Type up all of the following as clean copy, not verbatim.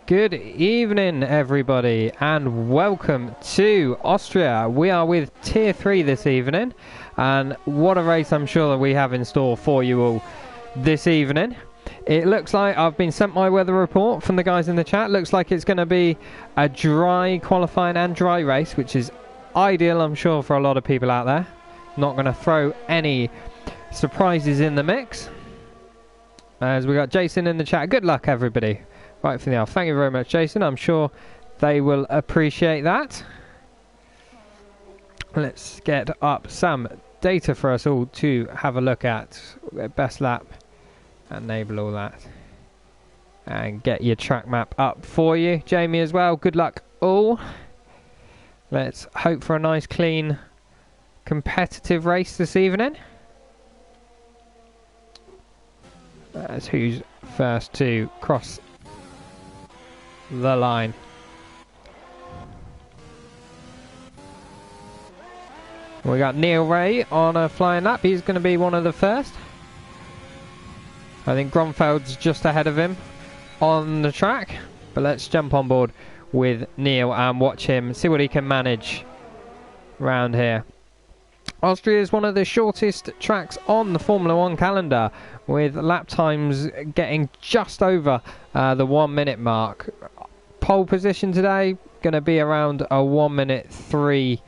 Good evening, everybody, and welcome to Austria. We are with Tier 3 this evening, and what a race I'm sure that we have in store for you all this evening. It looks like I've been sent my weather report from the guys in the chat. Looks like it's going to be a dry qualifying and dry race, which is ideal, I'm sure, for a lot of people out there. Not going to throw any surprises in the mix. As we got Jason in the chat. Good luck, everybody. Right from the off. Thank you very much, Jason. I'm sure they will appreciate that. Let's get up some data for us all to have a look at. Best lap. Enable all that. And get your track map up for you. Jamie as well. Good luck all. Let's hope for a nice, clean, competitive race this evening. That's who's first to cross the line. We got Neil Ray on a flying lap. He's going to be one of the first. I think Grunfeld's just ahead of him on the track. But let's jump on board with Neil and watch him, see what he can manage around here. Austria is one of the shortest tracks on the Formula 1 calendar, with lap times getting just over the 1 minute mark. Pole position today going to be around a 1:03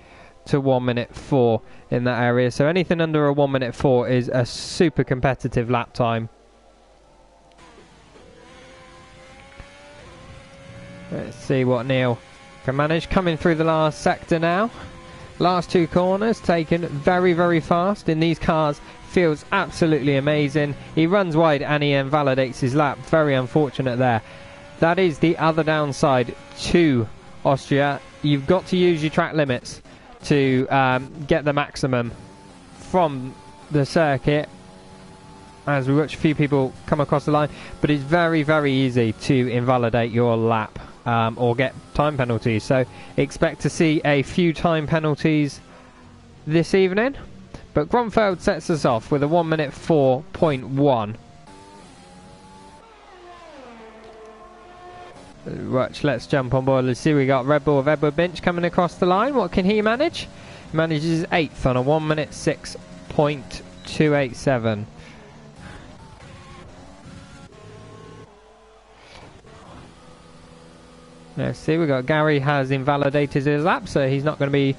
to 1:04 in that area. So anything under a 1:04 is a super competitive lap time. Let's see what Neil can manage. Coming through the last sector now. Last two corners taken very, very fast in these cars. Feels absolutely amazing. He runs wide and he invalidates his lap. Very unfortunate there. That is the other downside to Austria. You've got to use your track limits to get the maximum from the circuit, as we watch a few people come across the line. But it's very, very easy to invalidate your lap or get time penalties. So expect to see a few time penalties this evening. But Grunfeld sets us off with a 1:04.1. Right, let's jump on board. Let's see, we got Red Bull of Edward Binch coming across the line. What can he manage? He manages 8th on a 1:06.287. Let's see, we got Gary has invalidated his lap, so he's not going to be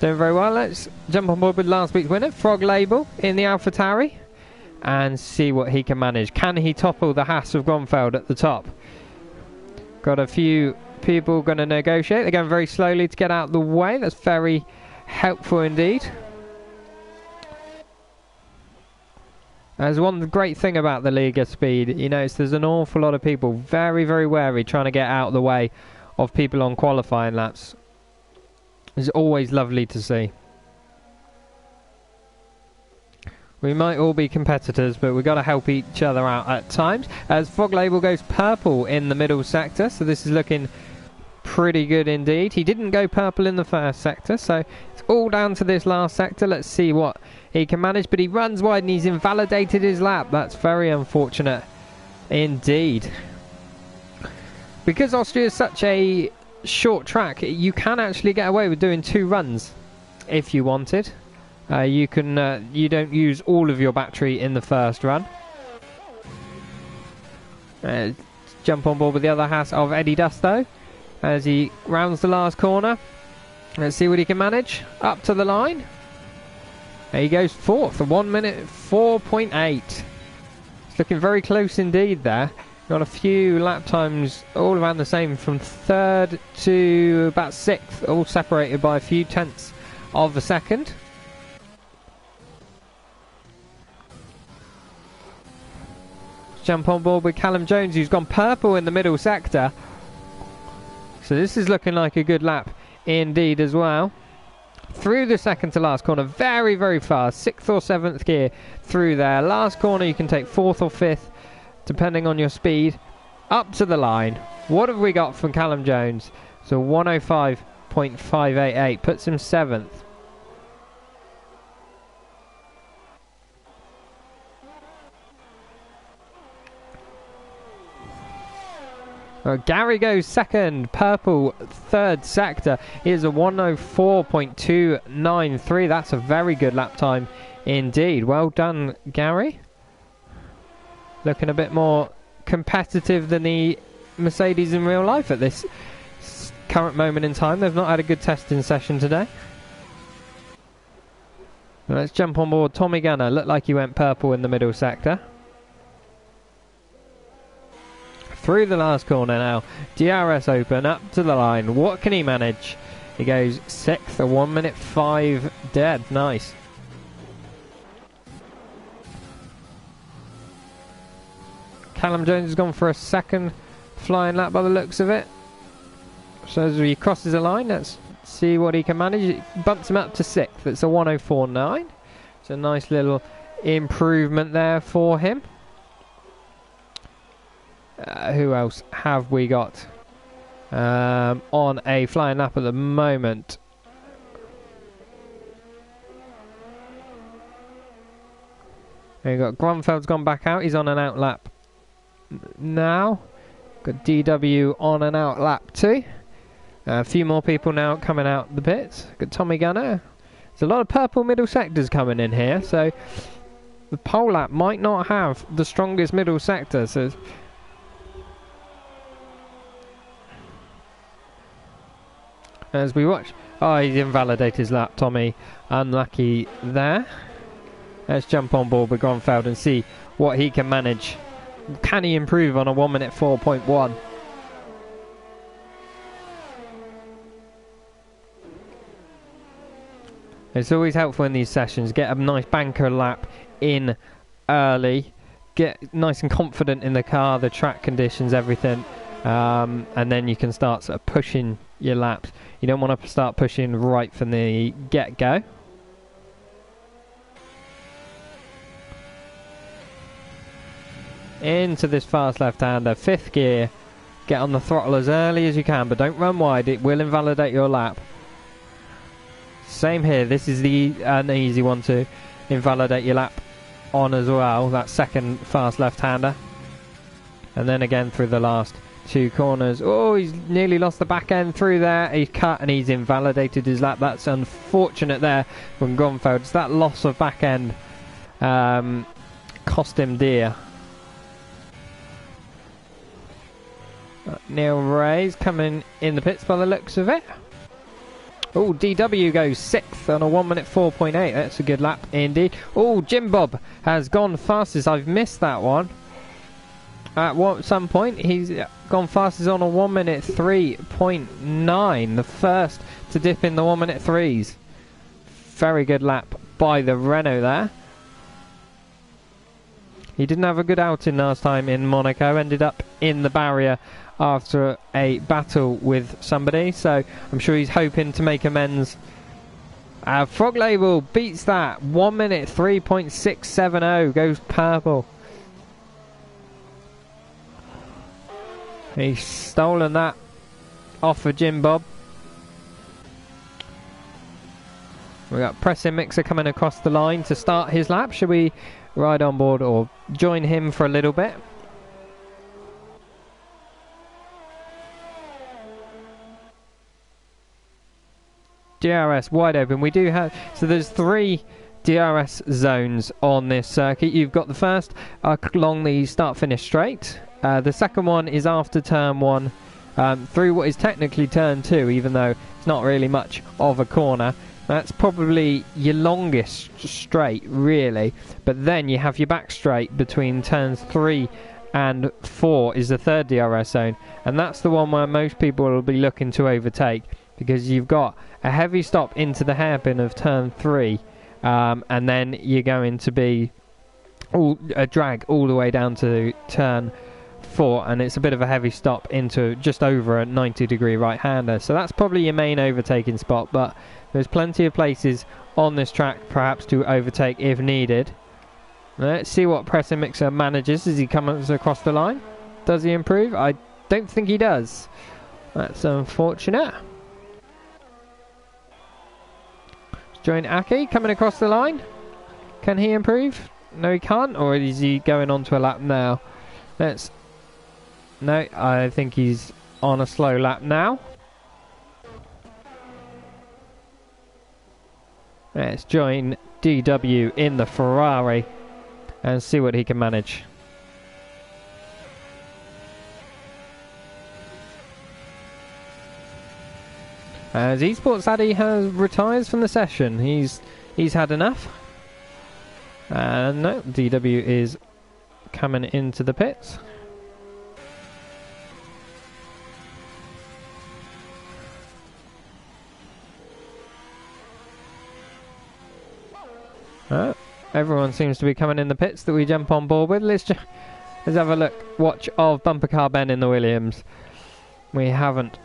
doing very well. Let's jump on board with last week's winner, Frog Label, in the AlphaTauri, and see what he can manage. Can he topple the Haas of Grunfeld at the top? Got a few people going to negotiate. They're going very slowly to get out of the way. That's very helpful indeed. There's one great thing about the Liga Speed. You notice there's an awful lot of people very, very wary trying to get out of the way of people on qualifying laps. It's always lovely to see. We might all be competitors, but we've got to help each other out at times. As Frog Label goes purple in the middle sector, so this is looking pretty good indeed. He didn't go purple in the first sector, so it's all down to this last sector. Let's see what he can manage, but he runs wide and he's invalidated his lap. That's very unfortunate indeed. Because Austria is such a short track, you can actually get away with doing 2 runs if you wanted. You don't use all of your battery in the first run. Jump on board with the other Haas of Eddie Dusto as he rounds the last corner. Let's see what he can manage. Up to the line. There he goes 4th, a 1:04.8. It's looking very close indeed there. Got a few lap times all around the same, from 3rd to about 6th, all separated by a few tenths of a second. Jump on board with Callum Jones, who's gone purple in the middle sector. So this is looking like a good lap indeed as well. Through the second to last corner, very, very fast. 6th or 7th gear through there. Last corner you can take 4th or 5th, depending on your speed. Up to the line. What have we got from Callum Jones? So 1:05.588 puts him 7th. Gary goes second, purple third sector is a 104.293. That's a very good lap time indeed. Well done, Gary. Looking a bit more competitive than the Mercedes in real life at this current moment in time. They've not had a good testing session today. Let's jump on board Tommy Gunner. Looked like he went purple in the middle sector. Through the last corner now. DRS open up to the line. What can he manage? He goes 6th, a 1 minute 5 dead. Nice. Callum Jones has gone for a second flying lap by the looks of it. So as he crosses the line, let's see what he can manage. It bumps him up to 6th. It's a 104.9. It's a nice little improvement there for him. Who else have we got on a flying lap at the moment? We've got Grunfeld's gone back out. He's on an out lap now. Got DW on an out lap too. A few more people now coming out the pits. Got Tommy Gunner. There's a lot of purple middle sectors coming in here, so the pole lap might not have the strongest middle sector. So as we watch, oh, he's invalidated his lap, Tommy. Unlucky there. Let's jump on board with Grunfeld and see what he can manage. Can he improve on a 1 minute 4.1? It's always helpful in these sessions. Get a nice banker lap in early. Get nice and confident in the car, the track conditions, everything. And then you can start sort of pushing your laps. You don't want to start pushing right from the get-go. Into this fast left-hander, 5th gear. Get on the throttle as early as you can, but don't run wide. It will invalidate your lap. Same here. This is an easy one to invalidate your lap on as well. That second fast left-hander. And then again through the last 2 corners. Oh, he's nearly lost the back end through there. He's cut and he's invalidated his lap. That's unfortunate there from Grunfeld. It's that loss of back end cost him dear. Neil Ray's coming in the pits by the looks of it. Oh, DW goes 6th on a 1 minute 4.8. That's a good lap indeed. Oh, Jim Bob has gone fastest. I've missed that one. At some point, he's gone fastest on a 1 minute 3.9. The first to dip in the 1 minute 3s. Very good lap by the Renault there. He didn't have a good outing last time in Monaco. Ended up in the barrier after a battle with somebody, so I'm sure he's hoping to make amends. Frog Label beats that. 1 minute 3.670 goes purple. He's stolen that off of Jim Bob. We got Pressing Mixer coming across the line to start his lap. Should we ride on board or join him for a little bit? DRS wide open. We do have, so there's 3 DRS zones on this circuit. You've got the first along the start-finish straight. The second one is after turn 1 through what is technically turn 2, even though it's not really much of a corner. That's probably your longest straight, really. But then you have your back straight between turns 3 and 4 is the third DRS zone. And that's the one where most people will be looking to overtake, because you've got a heavy stop into the hairpin of turn 3, and then you're going to be a drag all the way down to turn 4, and it's a bit of a heavy stop into just over a 90-degree right-hander. So that's probably your main overtaking spot, but there's plenty of places on this track perhaps to overtake if needed. Let's see what Pressing Mixer manages as he comes across the line. Does he improve? I don't think he does. That's unfortunate. Join Aki coming across the line. Can he improve? No, he can't. Or is he going on to a lap now? Let's No, I think he's on a slow lap now. Let's join DW in the Ferrari and see what he can manage. As Esports Addy has retires from the session, he's had enough. And no, DW is coming into the pits. Everyone seems to be coming in the pits that we jump on board with. Let's have a watch of Bumper Car Ben in the Williams. We haven't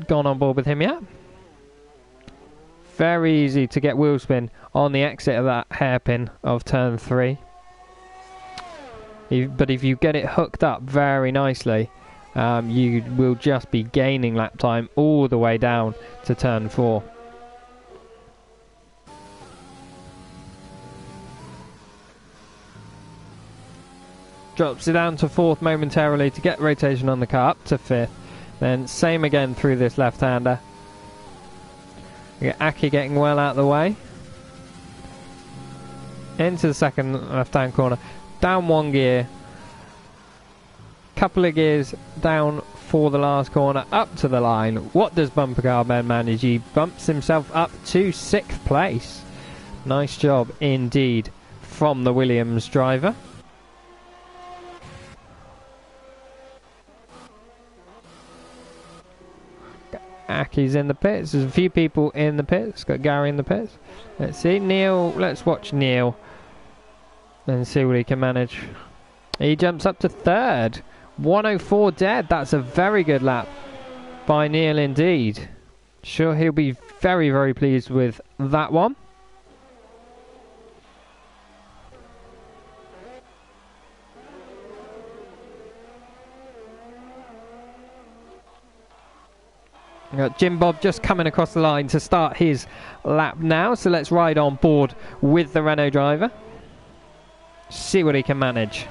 gone on board with him yet. Very easy to get wheel spin on the exit of that hairpin of turn 3. But if you get it hooked up very nicely, you will just be gaining lap time all the way down to turn 4. Drops it down to 4th momentarily to get rotation on the car, up to 5th. Then same again through this left-hander. We get Aki getting well out of the way. Into the second left-hand corner. Down 1 gear. Couple of gears down for the last corner. Up to the line. What does Bumper Car Ben manage? He bumps himself up to 6th place. Nice job indeed from the Williams driver. Aki's in the pits. There's a few people in the pits. Got Gary in the pits. Let's see. Neil. Let's watch Neil and see what he can manage. He jumps up to 3rd. 104 dead. That's a very good lap by Neil indeed. Sure, he'll be very, very pleased with that one. We've got Jim Bob just coming across the line to start his lap now. So let's ride on board with the Renault driver. See what he can manage.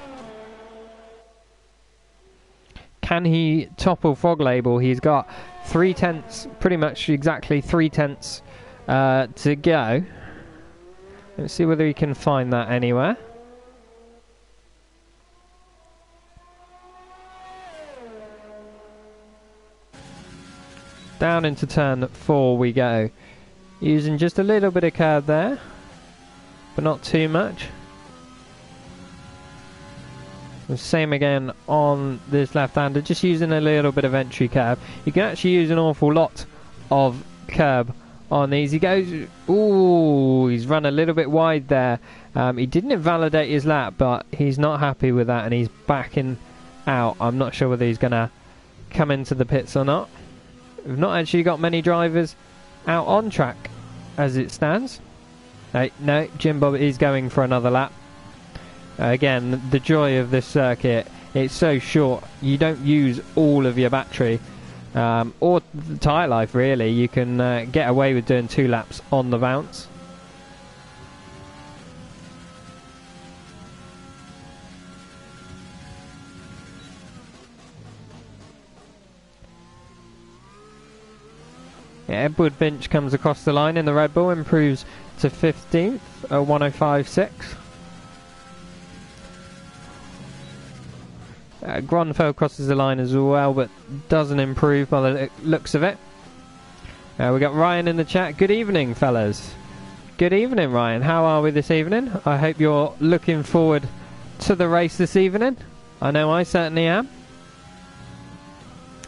Can he topple Frog Label? He's got 3/10, pretty much exactly 3/10 to go. Let's see whether he can find that anywhere. Down into turn 4 we go. Using just a little bit of curb there, but not too much. The same again on this left-hander, just using a little bit of entry curb. You can actually use an awful lot of curb on these. He goes, ooh, he's run a little bit wide there. He didn't invalidate his lap, but he's not happy with that and he's backing out. I'm not sure whether he's going to come into the pits or not. We've not actually got many drivers out on track as it stands. No, Jim Bob is going for another lap. Again, the joy of this circuit, it's so short. You don't use all of your battery or the tyre life really. You can get away with doing 2 laps on the bounce. Yeah, Edward Finch comes across the line in the Red Bull, improves to 15th, 105.6. Gronfeld crosses the line as well, but doesn't improve by the looks of it. We got Ryan in the chat. Good evening, fellas. Good evening, Ryan. How are we this evening? I hope you're looking forward to the race this evening. I know I certainly am.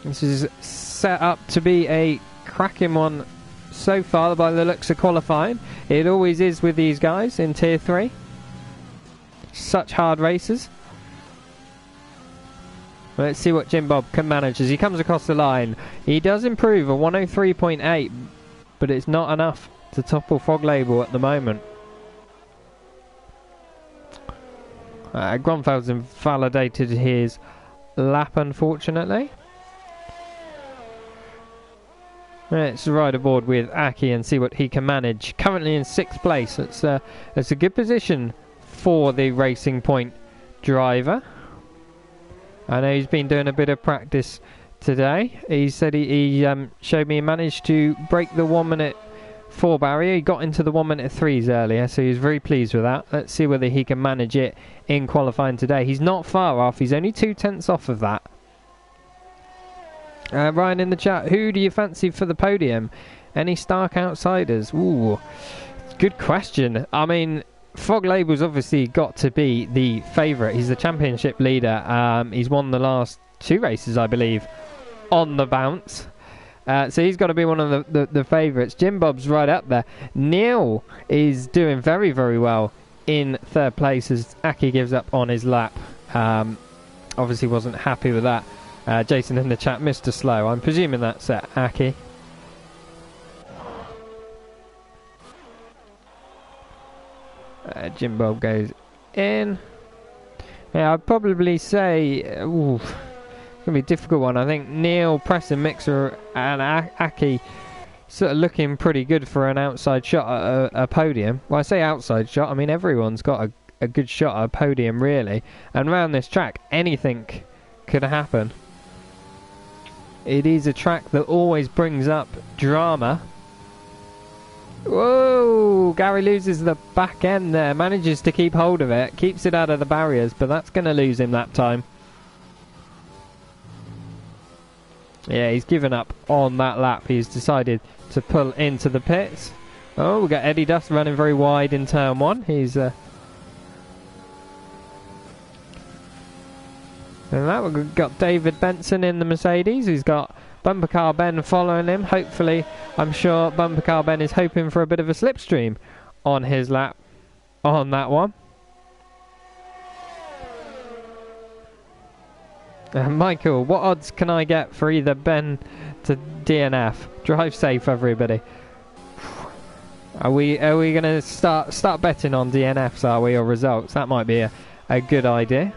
This is set up to be a cracking one so far by the looks of qualifying. It always is with these guys in Tier 3. Such hard races. Let's see what Jim Bob can manage as he comes across the line. He does improve a 103.8, but it's not enough to topple Frog Label at the moment. Gronfeld's invalidated his lap, unfortunately. Let's ride aboard with Aki and see what he can manage. Currently in 6th place. It's a good position for the Racing Point driver. I know he's been doing a bit of practice today. He said he showed me he managed to break the 1 minute 4 barrier. He got into the 1 minute 3s earlier, so he was very pleased with that. Let's see whether he can manage it in qualifying today. He's not far off. He's only 2/10 off of that. Ryan in the chat, who do you fancy for the podium? Any Stark outsiders? Ooh, good question. I mean, Fog Label's obviously got to be the favourite. He's the championship leader. He's won the last 2 races, I believe, on the bounce. So he's got to be one of the favourites. Jim Bob's right up there. Neil is doing very, very well in 3rd place as Aki gives up on his lap. Obviously wasn't happy with that. Jason in the chat, Mr. Slow. I'm presuming that's Aki. Jim Bob goes in. Yeah, I'd probably say... Ooh, it's going to be a difficult one. I think Neil, Preston, Mixer and Aki sort of looking pretty good for an outside shot at a podium. Well, I say outside shot, I mean everyone's got a good shot at a podium really. And around this track, anything could happen. It is a track that always brings up drama. Whoa! Gary loses the back end there. Manages to keep hold of it. Keeps it out of the barriers, but that's going to lose him that time. Yeah, he's given up on that lap. He's decided to pull into the pits. Oh, we've got Eddie Dust running very wide in turn 1. He's... And that we've got David Benson in the Mercedes. He's got Bumper Car Ben following him. Hopefully, I'm sure Bumper Car Ben is hoping for a bit of a slipstream on his lap on that one. Michael, what odds can I get for either Ben to DNF? Drive safe, everybody. Are we going to start betting on DNFs, are we, or results? That might be a good idea.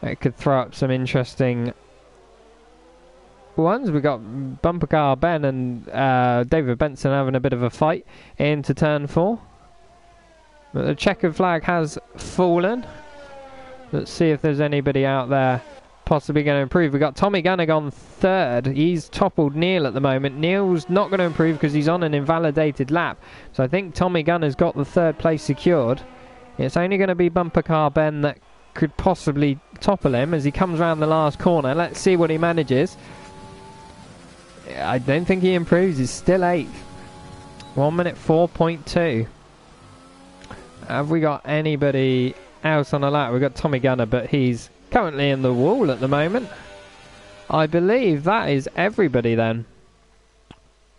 It could throw up some interesting ones. We got Bumper Car Ben and David Benson having a bit of a fight into turn 4. But the checkered flag has fallen. Let's see if there's anybody out there possibly going to improve. We've got Tommy Gunner on 3rd. He's toppled Neil at the moment. Neil's not going to improve because he's on an invalidated lap. So I think Tommy Gunner's got the 3rd place secured. It's only going to be Bumper Car Ben that could possibly topple him as he comes around the last corner. Let's see what he manages. I don't think he improves. He's still 8th. 1 minute 4.2. Have we got anybody else on the lap? We've got Tommy Gunner, but he's currently in the wall at the moment. I believe that is everybody then.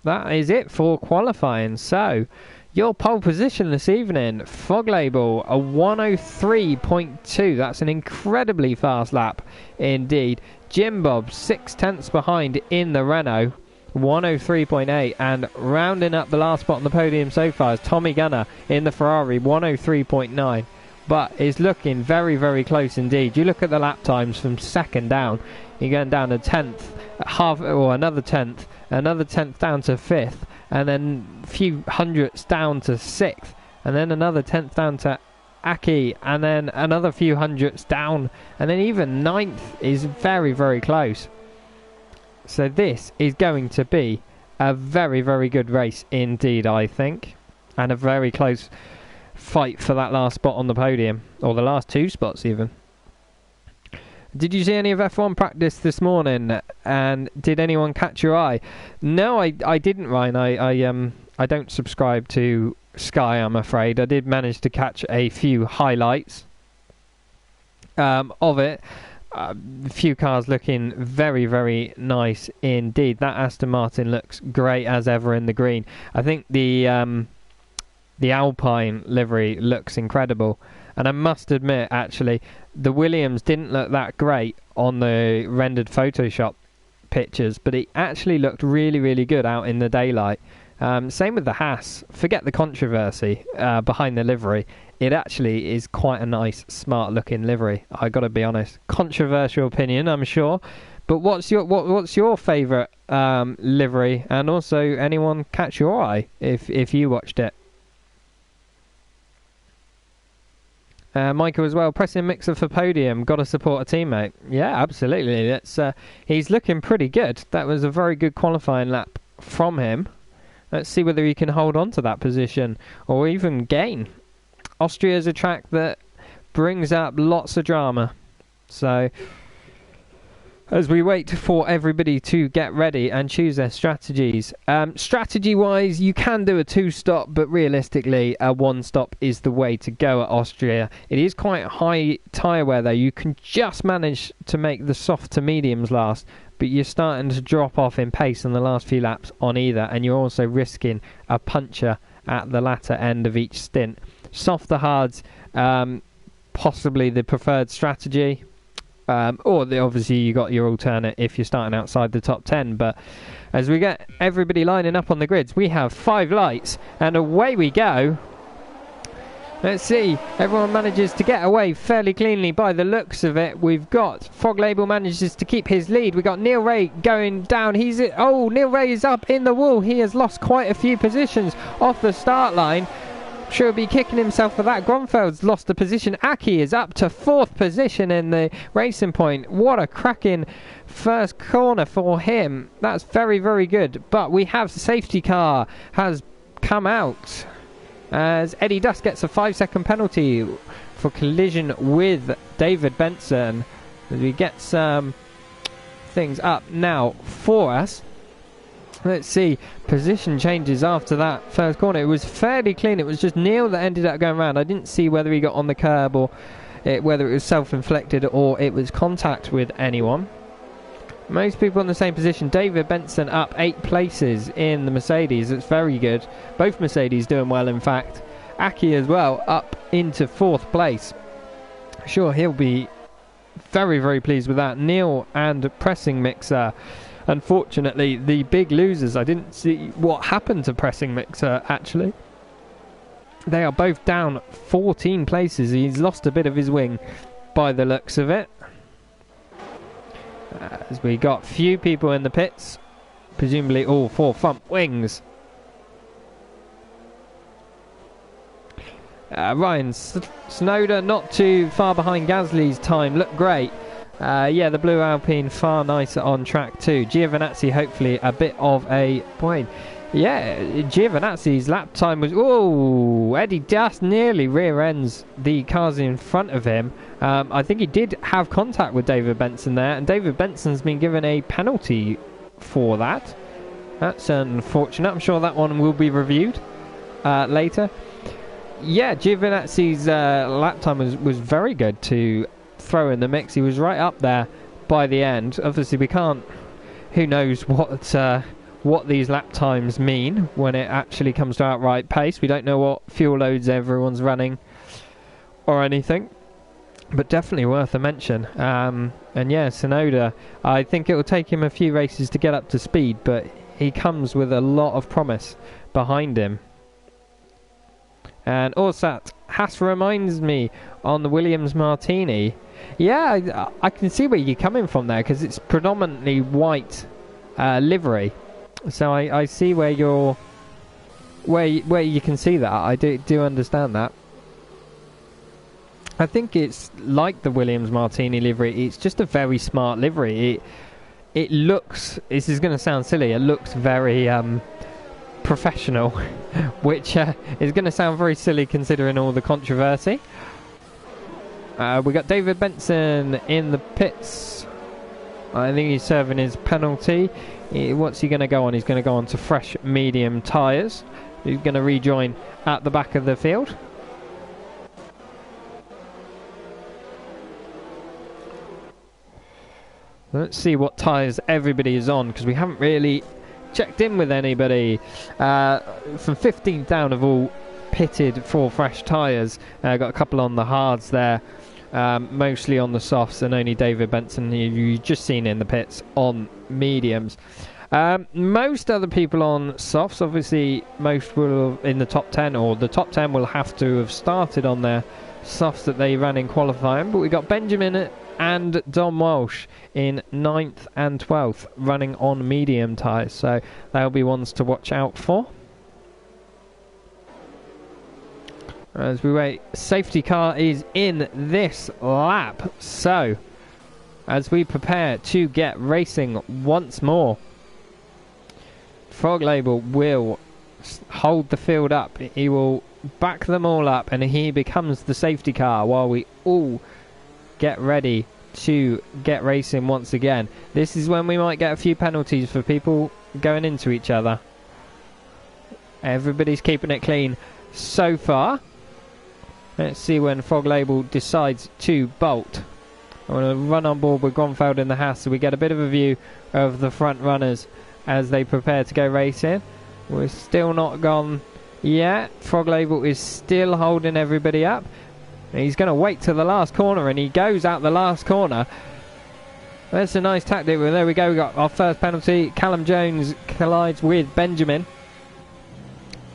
That is it for qualifying. So, your pole position this evening, Fog Label, a 103.2. That's an incredibly fast lap indeed. Jim Bob, 6/10 behind in the Renault, 103.8. And rounding up the last spot on the podium so far is Tommy Gunner in the Ferrari, 103.9. But it's looking very, very close indeed. You look at the lap times from 2nd down. You're going down a 10th, another 10th down to 5th. And then a few hundredths down to 6th, and then another 10th down to Aki, and then another few hundredths down, and then even 9th is very, very close. So this is going to be a very, very good race indeed, I think, and a very close fight for that last spot on the podium, or the last 2 spots even. Did you see any of F1 practice this morning? And did anyone catch your eye? No, I didn't, Ryan. I don't subscribe to Sky, I'm afraid. I did manage to catch a few highlights of it. A few cars looking very, very nice indeed. That Aston Martin looks great as ever in the green. I think the Alpine livery looks incredible. And I must admit, actually, the Williams didn't look that great on the rendered Photoshop pictures, but it actually looked really, really good out in the daylight. Same with the Haas. Forget the controversy behind the livery. It actually is quite a nice, smart-looking livery. I got to be honest. Controversial opinion, I'm sure. But what's your favourite livery? And also, anyone catch your eye if you watched it? Michael as well, pressing Mixer for podium. Got to support a teammate. Yeah, absolutely. That's he's looking pretty good. That was a very good qualifying lap from him. Let's see whether he can hold on to that position or even gain. Austria is a track that brings up lots of drama. So as we wait for everybody to get ready and choose their strategies. Strategy-wise, you can do a 2-stop, but realistically, a 1-stop is the way to go at Austria. It is quite high tyre wear, though. You can just manage to make the soft to mediums last, but you're starting to drop off in pace in the last few laps on either, and you're also risking a puncture at the latter end of each stint. Soft to hards, possibly the preferred strategy. Obviously you got your alternate if you're starting outside the top 10, but as we get everybody lining up on the grids, we have 5 lights and away we go. Let's see, everyone manages to get away fairly cleanly by the looks of it. We've got Frog Label manages to keep his lead. We've got Neil Ray going down. Neil Ray is up in the wall. He has lost quite a few positions off the start line. Sure, be kicking himself for that. Gronfeld's lost the position. Aki is up to 4th position in the Racing Point. What a cracking first corner for him. That's very, very good. But we have the safety car has come out as Eddie Dust gets a 5-second penalty for collision with David Benson. As we get some things up now for us. Let's see, position changes after that first corner. It was fairly clean. It was just Neil that ended up going around. I didn't see whether he got on the curb or whether it was self-inflicted or it was contact with anyone. Most people in the same position. David Benson up 8 places in the Mercedes. It's very good. Both Mercedes doing well, in fact. Aki as well up into 4th place. Sure, he'll be very, very pleased with that. Neil and Pressing Mixer. Unfortunately, the big losers. I didn't see what happened to Pressing Mixer, actually. They are both down 14 places. He's lost a bit of his wing by the looks of it. As we got few people in the pits. Presumably all 4 front wings. Ryan Snowder not too far behind Gasly's time. Looked great. Yeah, the Blue Alpine far nicer on track too. Giovinazzi hopefully a bit of a point. Yeah, Giovinazzi's lap time was... Oh, Eddie Dust nearly rear ends the cars in front of him. I think he did have contact with David Benson there, and David Benson's been given a penalty for that. That's unfortunate. I'm sure that one will be reviewed later. Yeah, Giovinazzi's lap time was very good to throw in the mix. He was right up there by the end. Obviously we can't, who knows what these lap times mean when it actually comes to outright pace. We don't know what fuel loads everyone's running or anything, but definitely worth a mention. And yeah, Tsunoda, I think it will take him a few races to get up to speed, but he comes with a lot of promise behind him. And Orsat Haas reminds me on the Williams Martini. Yeah, I can see where you're coming from there, because it's predominantly white livery. So I see where you're, where you can see that. I do understand that. I think it's like the Williams Martini livery. It's just a very smart livery. It looks, this is going to sound silly, it looks very professional, which is going to sound very silly considering all the controversy. We got David Benson in the pits. I think he's serving his penalty. What's he going to go on? He's going to go on to fresh medium tyres. He's going to rejoin at the back of the field. Let's see what tyres everybody is on, because we haven't really checked in with anybody. From 15th down have all pitted for fresh tyres. Got a couple on the hards there, mostly on the softs, and only David Benson you've just seen in the pits on mediums. Most other people on softs, obviously most will in the top 10, or the top 10 will have to have started on their softs that they ran in qualifying, but we got Benjamin and Dom Walsh in 9th and 12th running on medium tyres, so they'll be ones to watch out for. As we wait, safety car is in this lap. So, as we prepare to get racing once more, Frog Label will hold the field up. He will back them all up and he becomes the safety car while we all get ready to get racing once again. This is when we might get a few penalties for people going into each other. Everybody's keeping it clean so far. Let's see when Frog Label decides to bolt. I'm going to run on board with Gronfeld in the Haas so we get a bit of a view of the front runners as they prepare to go racing. We're still not gone yet. Frog Label is still holding everybody up. He's going to wait to the last corner and he goes out the last corner. That's a nice tactic. Well, there we go. We got our first penalty. Callum Jones collides with Benjamin.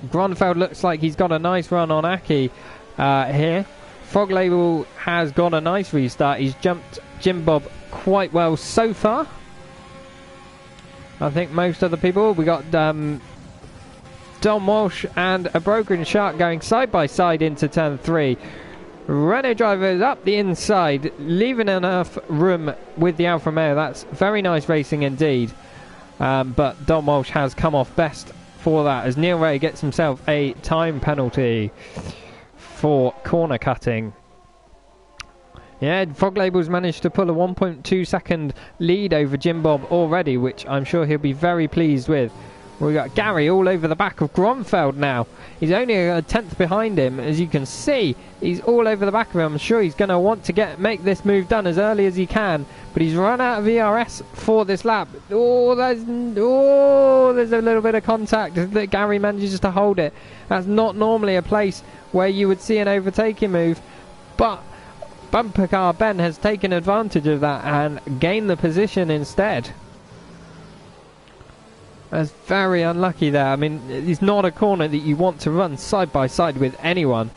Gronfeld looks like he's got a nice run on Aki here. Frog Label has got a nice restart. He's jumped Jim Bob quite well so far. I think most other people. We got Don Walsh and a Broken Shark going side by side into turn 3. Renault drivers up the inside, leaving enough room with the Alfa Romeo. That's very nice racing indeed. But Don Walsh has come off best for that as Neil Ray gets himself a time penalty for corner cutting. Yeah, Frog Label's managed to pull a 1.2 second lead over Jim Bob already, which I'm sure he'll be very pleased with. We've got Gary all over the back of Gronfeld now. He's only a tenth behind him. As you can see, he's all over the back of him. I'm sure he's going to want to make this move done as early as he can. But he's run out of ERS for this lap. There's a little bit of contact that Gary manages to hold it. That's not normally a place where you would see an overtaking move. But Bumper Car Ben has taken advantage of that and gained the position instead. That's very unlucky there. I mean, it's not a corner that you want to run side by side with anyone.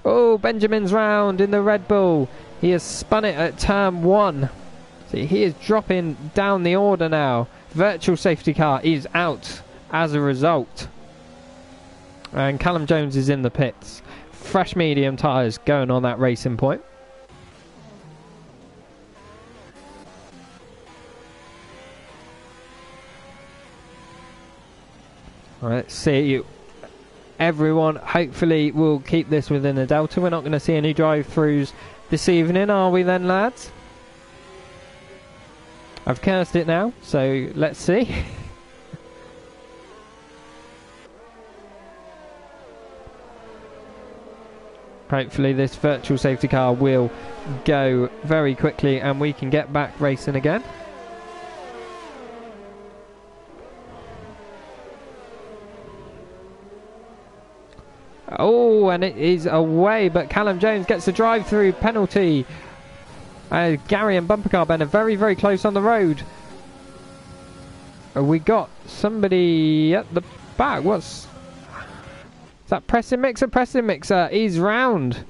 Oh, Benjamin's round in the Red Bull. He has spun it at turn 1. See, he is dropping down the order now. Virtual safety car is out as a result. And Callum Jones is in the pits. Fresh medium tyres going on that racing point. Let's see. Everyone hopefully will keep this within a delta. We're not going to see any drive-throughs this evening, are we then, lads? I've cursed it now, so let's see. Hopefully this virtual safety car will go very quickly and we can get back racing again. Oh, and it is away, but Callum Jones gets a drive-through penalty. Gary and Bumper Car Ben are very, very close on the road. We got somebody at the back. Is that Pressing Mixer? Pressing Mixer is round.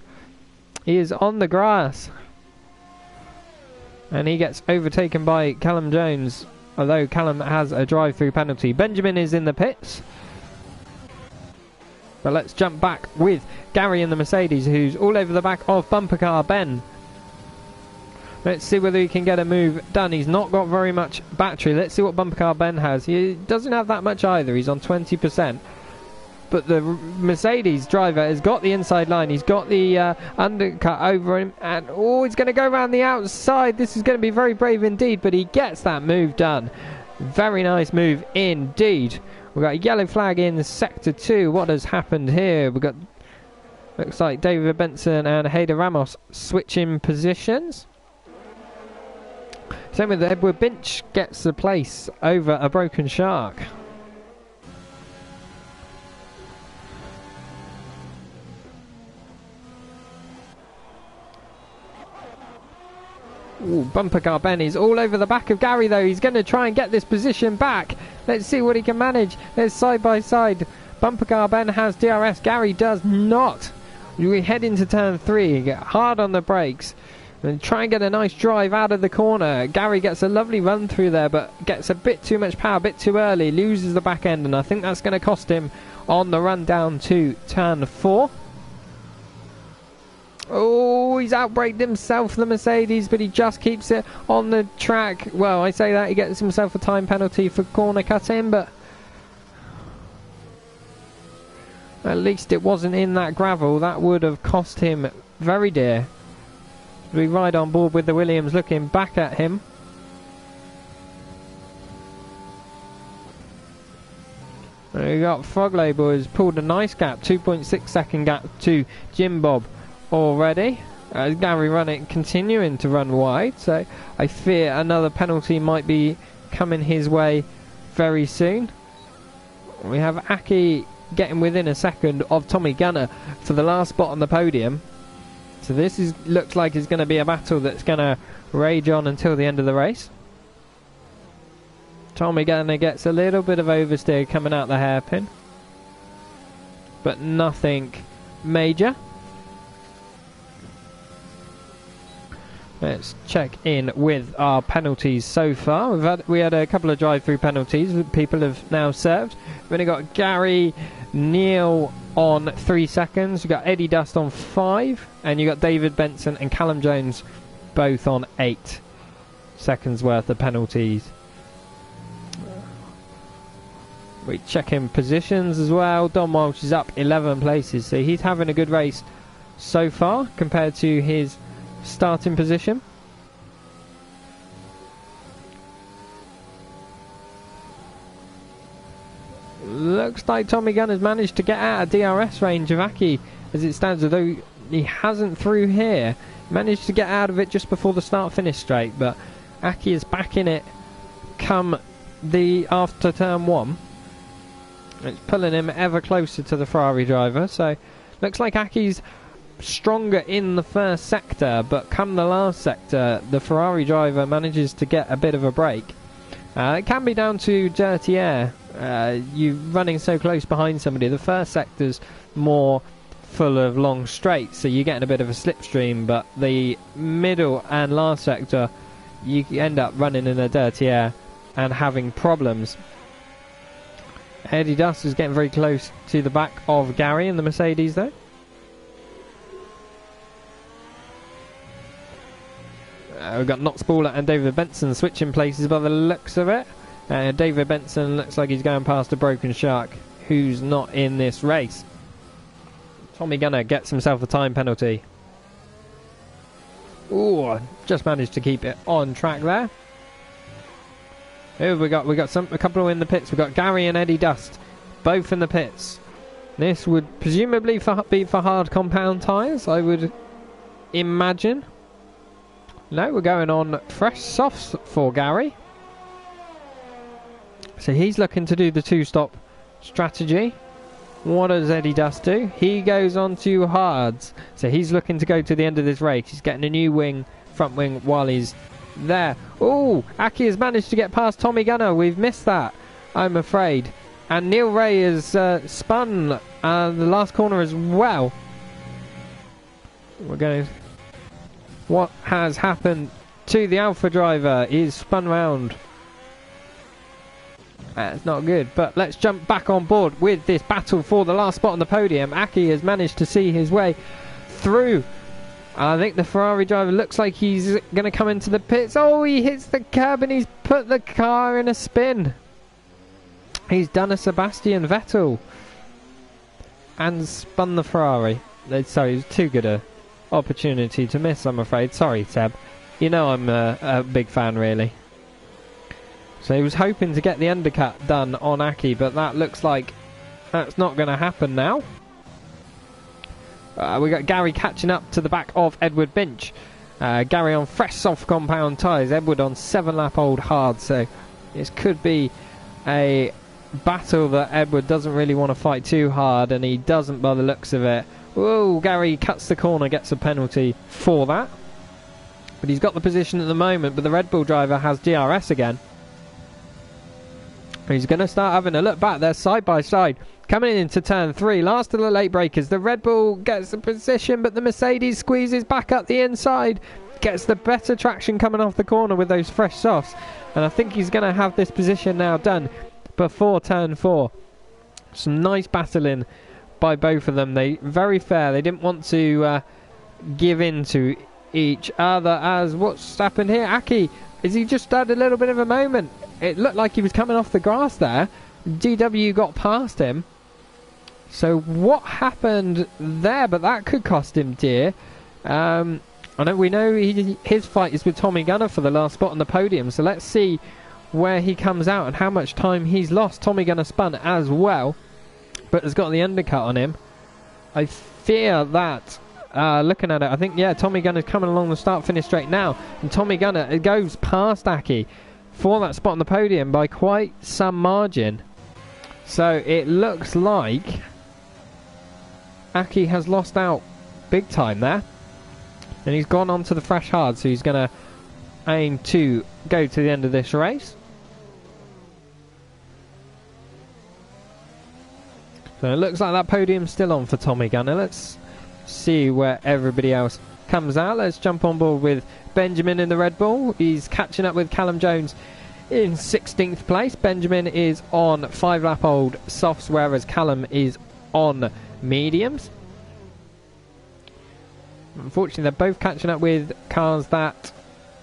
He is on the grass. And he gets overtaken by Callum Jones, although Callum has a drive-through penalty. Benjamin is in the pits. But let's jump back with Gary in the Mercedes, who's all over the back of Bumper Car Ben. Let's see whether he can get a move done. He's not got very much battery. Let's see what Bumper Car Ben has. He doesn't have that much either. He's on 20%. But the Mercedes driver has got the inside line. He's got the undercut over him. And, he's going to go around the outside. This is going to be very brave indeed. But he gets that move done. Very nice move indeed. We've got a yellow flag in Sector 2. What has happened here? We've got, looks like David Benson and Hader Ramos switching positions. Same with Edward Binch gets the place over a Broken Shark. Ooh, Bumper Car Ben is all over the back of Gary though. He's going to try and get this position back. Let's see what he can manage. There's side by side. Bumper Car Ben has DRS. Gary does not. We head into turn 3. Get hard on the brakes. And try and get a nice drive out of the corner. Gary gets a lovely run through there, but gets a bit too much power, a bit too early. Loses the back end, and I think that's going to cost him on the run down to turn 4. Oh, he's outbraked himself, the Mercedes, but he just keeps it on the track. Well, I say that, he gets himself a time penalty for corner cutting, but at least it wasn't in that gravel. That would have cost him very dear. We ride on board with the Williams, looking back at him. We got Frog Label has pulled a nice gap, 2.6 second gap to Jim Bob already. Gary running, continuing to run wide, so I fear another penalty might be coming his way very soon. We have Aki getting within a second of Tommy Gunner for the last spot on the podium. So this looks like it's going to be a battle that's going to rage on until the end of the race. Tommy Gunner gets a little bit of oversteer coming out the hairpin, but nothing major. Let's check in with our penalties so far. We had a couple of drive-through penalties that people have now served. We've only got Gary Neal on 3 seconds. We've got Eddie Dust on 5, and you got David Benson and Callum Jones both on 8 seconds worth of penalties. We check in positions as well. Don Walsh is up 11 places, so he's having a good race so far compared to his starting position. Looks like Tommy Gunn has managed to get out of DRS range of Aki as it stands, although he hasn't through here. Managed to get out of it just before the start finish straight, but Aki is back in it come the after turn 1. It's pulling him ever closer to the Ferrari driver, so looks like Aki's stronger in the first sector, but come the last sector the Ferrari driver manages to get a bit of a break. It can be down to dirty air, you running so close behind somebody. The first sector's more full of long straights, so you're getting a bit of a slipstream, but the middle and last sector you end up running in a dirty air and having problems. Eddie Dust is getting very close to the back of Gary in the Mercedes though. We've got Knox Baller and David Benson switching places by the looks of it. David Benson looks like he's going past a Broken Shark, who's not in this race. Tommy Gunner gets himself a time penalty. Ooh, just managed to keep it on track there. Who have we got? We got a couple in the pits. We've got Gary and Eddie Dust, both in the pits. This would presumably be for hard compound tyres, I would imagine. No, we're going on fresh softs for Gary. So he's looking to do the 2-stop strategy. What does Eddie Dust do? He goes on to hards. So he's looking to go to the end of this race. He's getting a new wing, front wing, while he's there. Oh, Aki has managed to get past Tommy Gunner. We've missed that, I'm afraid. And Neil Ray has spun the last corner as well. We're going. What has happened to the Alpha driver? He's spun round. That's not good, but let's jump back on board with this battle for the last spot on the podium. Aki has managed to see his way through. I think the Ferrari driver looks like he's going to come into the pits. Oh, he hits the curb and he's put the car in a spin. He's done a Sebastian Vettel and spun the Ferrari. Sorry, it was too good a opportunity to miss, I'm afraid. Sorry, Seb. You know I'm a big fan, really. So he was hoping to get the undercut done on Aki, but that looks like that's not going to happen now. We got Gary catching up to the back of Edward Binch. Gary on fresh soft compound tyres, Edward on 7-lap old hard, so this could be a battle that Edward doesn't really want to fight too hard, and he doesn't by the looks of it. Whoa, Gary cuts the corner, gets a penalty for that. But he's got the position at the moment, but the Red Bull driver has DRS again. He's going to start having a look back there side by side. Coming into turn 3, last of the late breakers. The Red Bull gets the position, but the Mercedes squeezes back up the inside. Gets the better traction coming off the corner with those fresh softs. And I think he's going to have this position now done before turn 4. Some nice battling by both of them. They very fair. They didn't want to give in to each other. As what's happened here? Aki, is he just had a little bit of a moment? It looked like he was coming off the grass there. DW got past him. So what happened there? But that could cost him dear. We know his fight is with Tommy Gunner for the last spot on the podium. So let's see where he comes out and how much time he's lost. Tommy Gunner spun as well, but has got the undercut on him. I fear that, looking at it, I think, yeah, Tommy Gunner's coming along the start-finish straight now. And Tommy Gunner, it goes past Aki for that spot on the podium by quite some margin. So it looks like Aki has lost out big time there. And he's gone on to the fresh hard, so he's going to aim to go to the end of this race. So it looks like that podium's still on for Tommy Gunner. Let's see where everybody else comes out. Let's jump on board with Benjamin in the Red Bull. He's catching up with Callum Jones in 16th place. Benjamin is on 5-lap-old softs, whereas Callum is on mediums. Unfortunately, they're both catching up with cars that,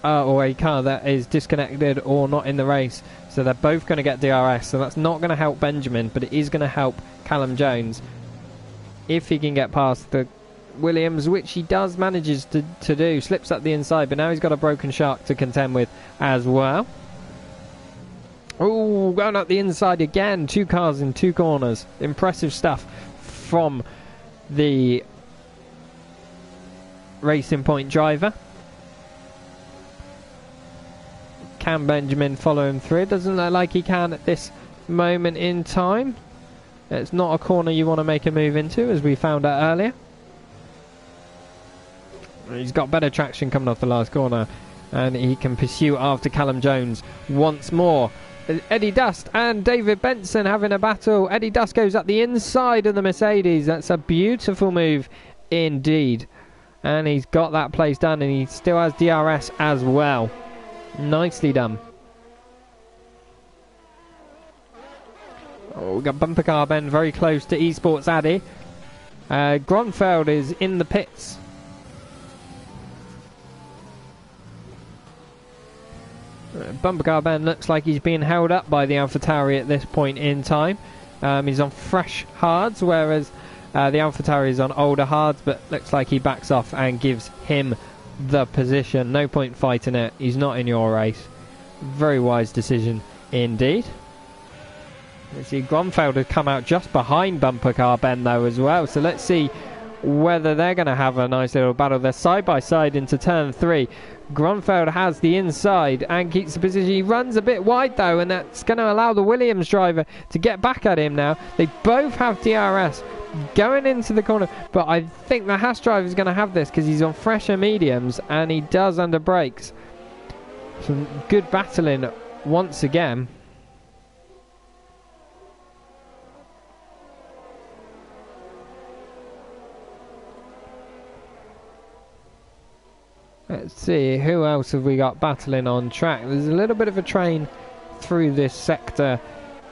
or a car that is disconnected or not in the race. So they're both going to get DRS. So that's not going to help Benjamin, but it is going to help Callum Jones if he can get past the Williams, which he does manages to do. Slips up the inside, but now he's got a broken shark to contend with as well. Oh, going up the inside again. 2 cars in 2 corners. Impressive stuff from the Racing Point driver. Can Benjamin follow him through? It doesn't look like he can at this moment in time. It's not a corner you want to make a move into, as we found out earlier. He's got better traction coming off the last corner, and he can pursue after Callum Jones once more. Eddie Dust and David Benson having a battle. Eddie Dust goes up the inside of the Mercedes. That's a beautiful move indeed. And he's got that place done, and he still has DRS as well. Nicely done. Oh, we've got Bumper Car Ben very close to Esports Addy. Gronfeld is in the pits. Bumper Car Ben looks like he's being held up by the AlphaTauri at this point in time. He's on fresh hards, whereas the AlphaTauri is on older hards, but looks like he backs off and gives him the position. No point fighting it. He's not in your race. Very wise decision indeed. Let's see, Gronfeld has come out just behind Bumper Car Ben though as well. So let's see whether they're going to have a nice little battle. They're side by side into turn 3. Gronfeld has the inside and keeps the position. He runs a bit wide though, and that's going to allow the Williams driver to get back at him now. They both have DRS going into the corner, but I think the Haas driver is going to have this because he's on fresher mediums and he does under brakes. Some good battling once again. Let's see, who else have we got battling on track? There's a little bit of a train through this sector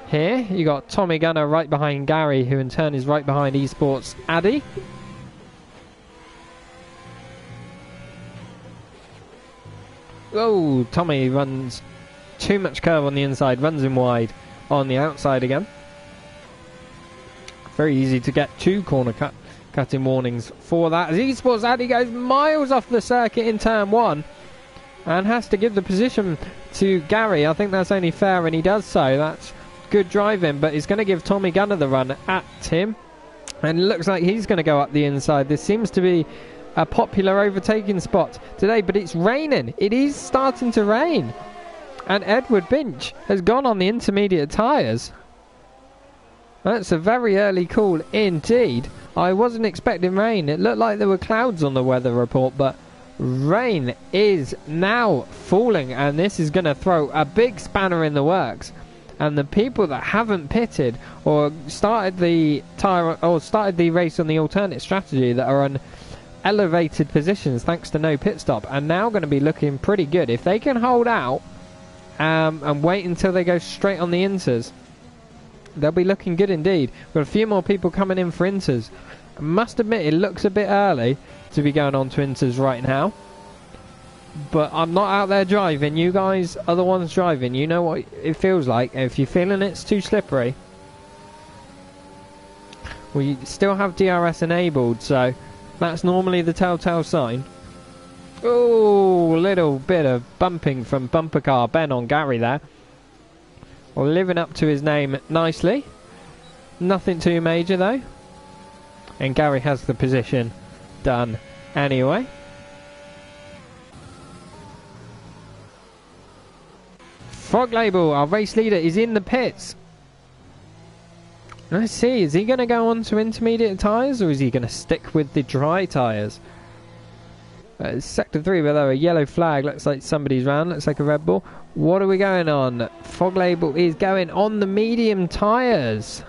here. You got Tommy Gunner right behind Gary, who in turn is right behind Esports Addy. Oh, Tommy runs too much curve on the inside, runs him wide on the outside again. Very easy to get 2 corner cutting warnings for that, as Esports Addy goes miles off the circuit in turn 1 and has to give the position to Gary. I think that's only fair, and he does so. That's good driving, but he's going to give Tommy Gunner the run at him, and it looks like he's going to go up the inside. This seems to be a popular overtaking spot today, but it's raining. It is starting to rain, and Edward Binch has gone on the intermediate tyres. That's a very early call indeed. I wasn't expecting rain. It looked like there were clouds on the weather report, but rain is now falling, and this is going to throw a big spanner in the works. And the people that haven't pitted or started the race on the alternate strategy, that are on elevated positions thanks to no pit stop, are now going to be looking pretty good. If they can hold out and wait until they go straight on the inters, they'll be looking good indeed. We've got a few more people coming in for inters I must admit, it looks a bit early to be going on to Inters right now. But I'm not out there driving. You guys are the ones driving. You know what it feels like. If you're feeling it's too slippery, we still have DRS enabled, so that's normally the telltale sign. Oh, little bit of bumping from Bumper Car Ben on Gary there. Well, living up to his name nicely. Nothing too major though. And Gary has the position done anyway. Frog Label, our race leader, is in the pits. Let's see, is he going to go on to intermediate tyres or is he going to stick with the dry tyres? Sector 3, where there a yellow flag, looks like somebody's round, looks like a Red Bull. What are we going on? Frog Label is going on the medium tyres.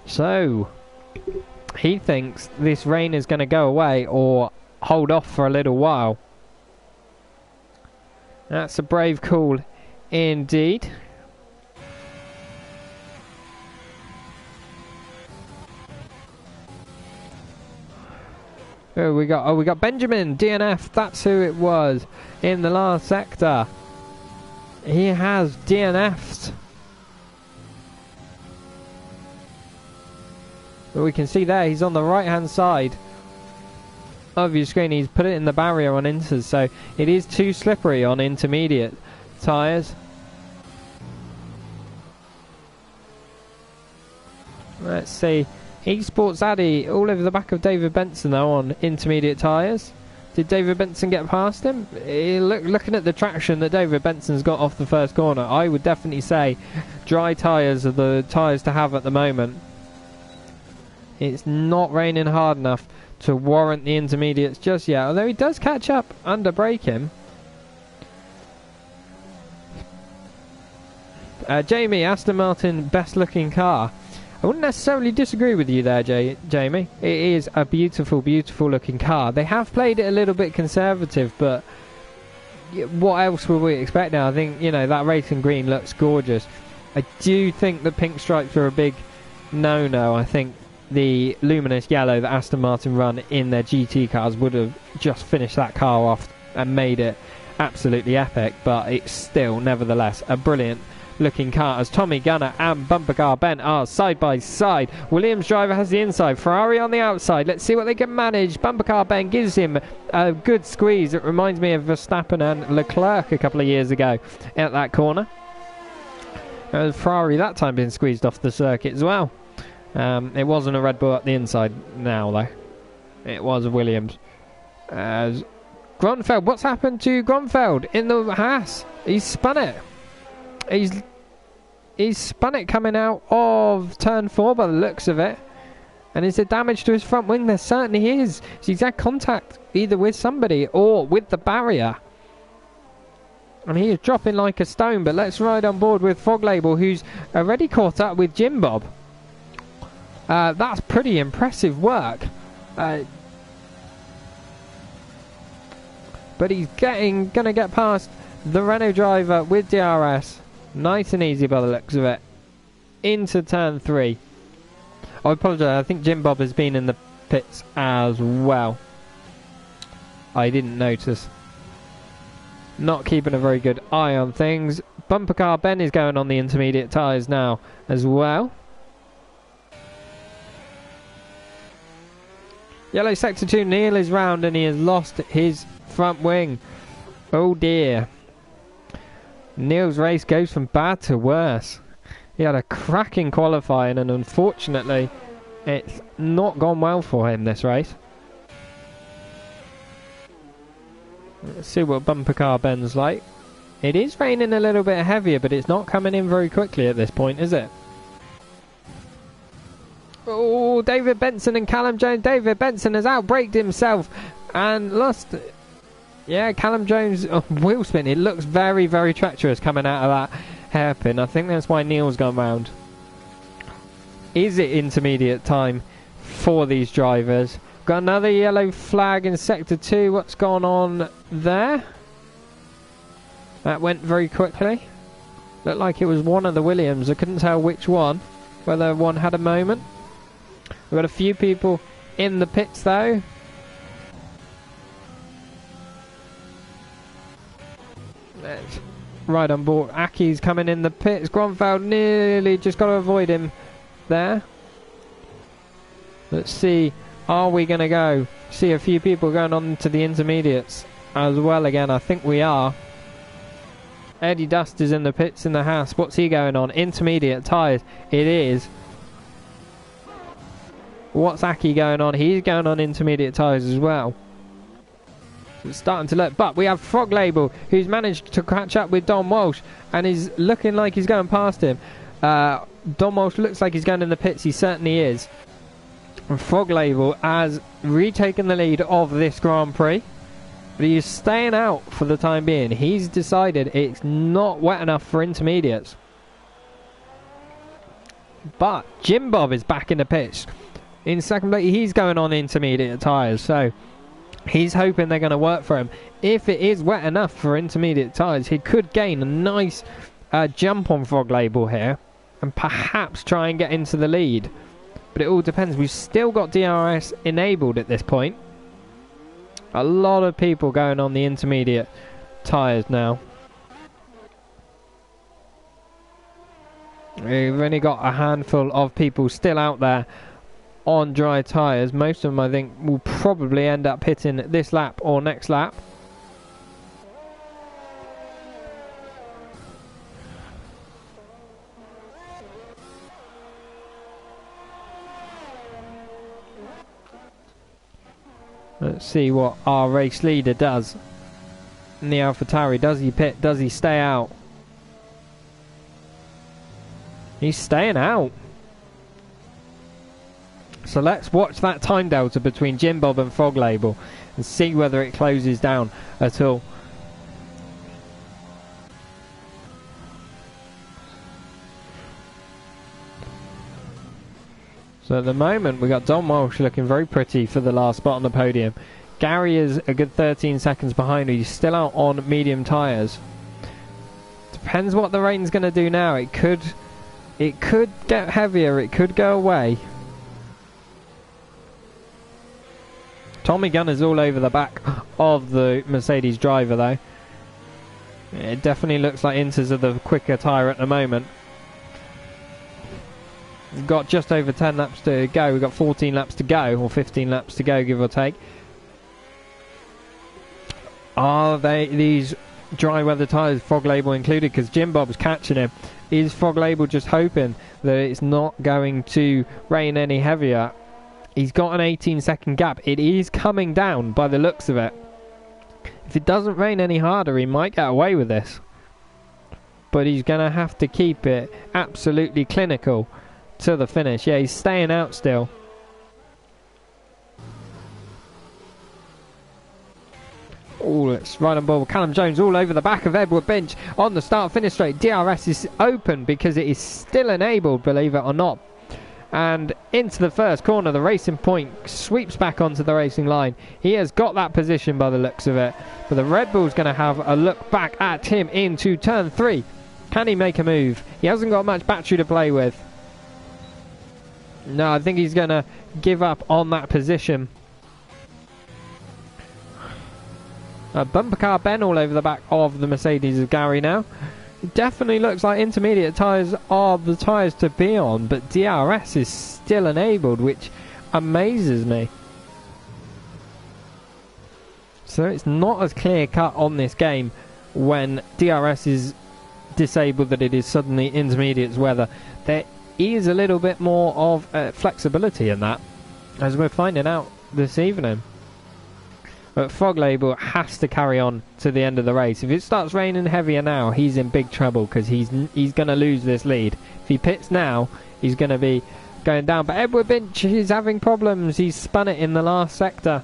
So, he thinks this rain is going to go away or hold off for a little while. That's a brave call indeed. Oh, we got Benjamin DNF. That's who it was in the last sector. He has DNF'd. But we can see there he's on the right hand side of your screen. He's put it in the barrier on Inters, so it is too slippery on intermediate tyres. Let's see. Esports Addy all over the back of David Benson though on intermediate tyres. Did David Benson get past him? Looking at the traction that David Benson's got off the first corner, I would definitely say dry tyres are the tyres to have at the moment. It's not raining hard enough to warrant the intermediates just yet, although he does catch up under braking. Jamie, Aston Martin, best looking car. I wouldn't necessarily disagree with you there, Jamie. It is a beautiful, beautiful looking car. They have played it a little bit conservative, but what else would we expect now? I think, you know, that racing green looks gorgeous. I do think the pink stripes are a big no-no. I think the luminous yellow that Aston Martin run in their GT cars would have just finished that car off and made it absolutely epic, but it's still, nevertheless, a brilliant looking car as Tommy Gunner and Bumper Car Ben are side by side. Williams driver has the inside, Ferrari on the outside. Let's see what they can manage. Bumper Car Ben gives him a good squeeze. It reminds me of Verstappen and Leclerc a couple of years ago at that corner. Ferrari that time being squeezed off the circuit as well. It wasn't a Red Bull at the inside now though. It was a Williams. Grunfeld, what's happened to Grunfeld in the Haas? He's spun it. He's spun it coming out of turn 4 by the looks of it. And is there damage to his front wing? There certainly is. He's had contact either with somebody or with the barrier. And he is dropping like a stone. But let's ride on board with Frog Label, who's already caught up with Jim Bob. That's pretty impressive work. But he's gonna get past the Renault driver with DRS. Nice and easy by the looks of it. Into turn 3. I apologise, I think Jim Bob has been in the pits as well. I didn't notice. Not keeping a very good eye on things. Bumper Car Ben is going on the intermediate tyres now as well. Yellow Sector 2, Neil is round and he has lost his front wing. Oh dear. Neil's race goes from bad to worse. He had a cracking qualifying and unfortunately it's not gone well for him this race. Let's see what Bumper Car Ben's like. It is raining a little bit heavier, but it's not coming in very quickly at this point, is it? Oh, David Benson and Callum Jones. David Benson has outbraked himself and lost. Yeah, Callum Jones wheel spin. It looks very, very treacherous coming out of that hairpin. I think that's why Neil's gone round. Is it intermediate time for these drivers? Got another yellow flag in Sector 2. What's gone on there? That went very quickly. Looked like it was one of the Williams. I couldn't tell which one. Whether one had a moment. We've got a few people in the pits though. Let's right on board. Aki's coming in the pits. Gronfeld nearly just got to avoid him there. Let's see, are we going to go? See a few people going on to the intermediates as well again. I think we are. Eddie Dust is in the pits in the house. What's he going on? Intermediate tyres. It is. What's Aki going on? He's going on intermediate tyres as well. So it's starting to look. But we have Frog Label, who's managed to catch up with Don Walsh and is looking like he's going past him. Don Walsh looks like he's going in the pits. He certainly is. And Frog Label has retaken the lead of this Grand Prix. But he's staying out for the time being. He's decided it's not wet enough for intermediates. But Jim Bob is back in the pits. In second place, he's going on intermediate tyres. So he's hoping they're going to work for him. If it is wet enough for intermediate tyres, he could gain a nice jump on Frog Label here. And perhaps try and get into the lead. But it all depends. We've still got DRS enabled at this point. A lot of people going on the intermediate tyres now. We've only got a handful of people still out there on dry tyres. Most of them, I think, will probably end up hitting this lap or next lap. Let's see what our race leader does in the AlphaTauri. Does he pit? Does he stay out? He's staying out. So let's watch that time delta between Jim Bob and Frog Label and see whether it closes down at all. So at the moment we got Don Walsh looking very pretty for the last spot on the podium. Gary is a good 13 seconds behind. He's still out on medium tyres. Depends what the rain's going to do now. It could get heavier. It could go away. Tommy Gunn is all over the back of the Mercedes driver though. It definitely looks like Inters are the quicker tyre at the moment. We've got just over 10 laps to go. We've got 14 laps to go, or 15 laps to go, give or take. Are these dry weather tyres, Frog Label included, because Jim Bob's catching him? Is Frog Label just hoping that it's not going to rain any heavier? He's got an 18-second gap. It is coming down by the looks of it. If it doesn't rain any harder, he might get away with this. But he's going to have to keep it absolutely clinical to the finish. Yeah, he's staying out still. Oh, it's right on board with Callum Jones all over the back of Edward Binch on the start-finish straight. DRS is open because it is still enabled, believe it or not. And into the first corner, the Racing Point sweeps back onto the racing line. He has got that position by the looks of it. But the Red Bull's going to have a look back at him into turn 3. Can he make a move? He hasn't got much battery to play with. No, I think he's going to give up on that position. Bumper car Ben all over the back of the Mercedes of Gary now. It definitely looks like intermediate tyres are the tyres to be on, but DRS is still enabled, which amazes me. So it's not as clear cut on this game when DRS is disabled that it is suddenly intermediates weather. There is a little bit more of flexibility in that, as we're finding out this evening. But Frog Label has to carry on to the end of the race. If it starts raining heavier now, he's in big trouble because he's going to lose this lead. If he pits now, he's going to be going down. But Edward Binch is having problems. He's spun it in the last sector.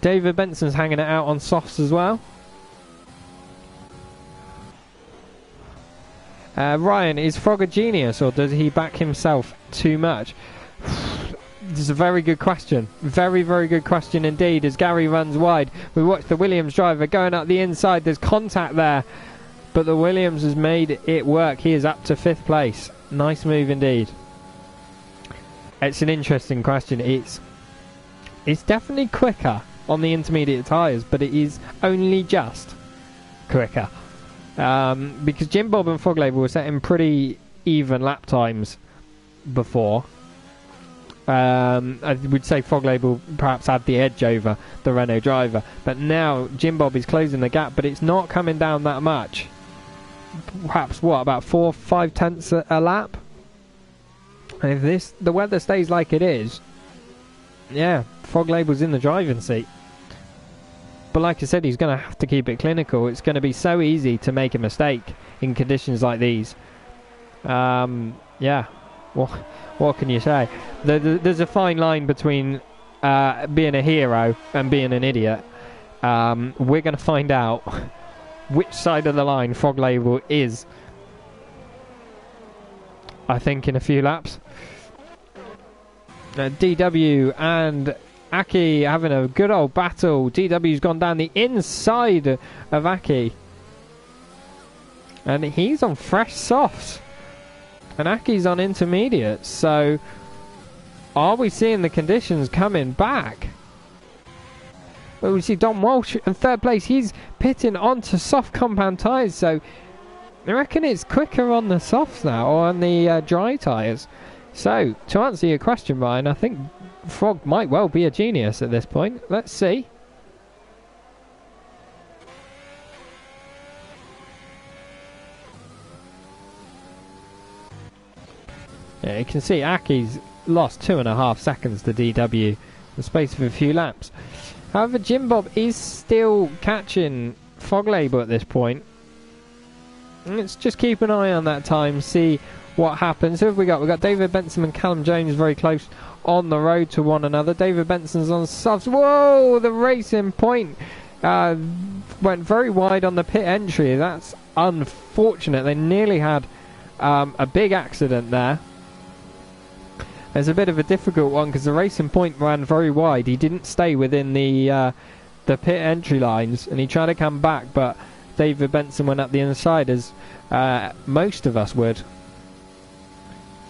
David Benson's hanging it out on softs as well. Ryan, is Frog a genius or does he back himself too much? This is a very good question. Very, very good question indeed. As Gary runs wide, we watch the Williams driver going up the inside. There's contact there, but the Williams has made it work. He is up to 5th place. Nice move indeed. It's an interesting question. It's definitely quicker on the intermediate tyres, but it is only just quicker. Because Jim Bob and Frog Label were setting pretty even lap times before. I would say Frog Label perhaps had the edge over the Renault driver, but now Jim Bob is closing the gap, but it's not coming down that much. Perhaps what, about 4 or 5 tenths a lap? And if the weather stays like it is, yeah, Frog Label's in the driving seat. But like I said, he's going to have to keep it clinical. It's going to be so easy to make a mistake in conditions like these. Yeah, well, what can you say? There's a fine line between being a hero and being an idiot. We're going to find out which side of the line Frog Label is, I think, in a few laps. DW and Aki having a good old battle. DW's gone down the inside of Aki, and he's on fresh softs, and Aki's on intermediate. So are we seeing the conditions coming back? Well, we see Don Walsh in third place. He's pitting onto soft compound tyres, so I reckon it's quicker on the softs now, or on the dry tyres. So, to answer your question, Ryan, I think Frog might well be a genius at this point. Let's see. Yeah, you can see Aki's lost 2.5 seconds to DW in the space of a few laps. However, Jim Bob is still catching Frog Label at this point. Let's just keep an eye on that time, see what happens. Who have we got? We've got David Benson and Callum Jones very close on the road to one another. David Benson's on softs. Whoa! The Racing Point went very wide on the pit entry. That's unfortunate. They nearly had a big accident there. It's a bit of a difficult one because the Racing Point ran very wide. He didn't stay within the pit entry lines, and he tried to come back, but David Benson went up the inside, as most of us would.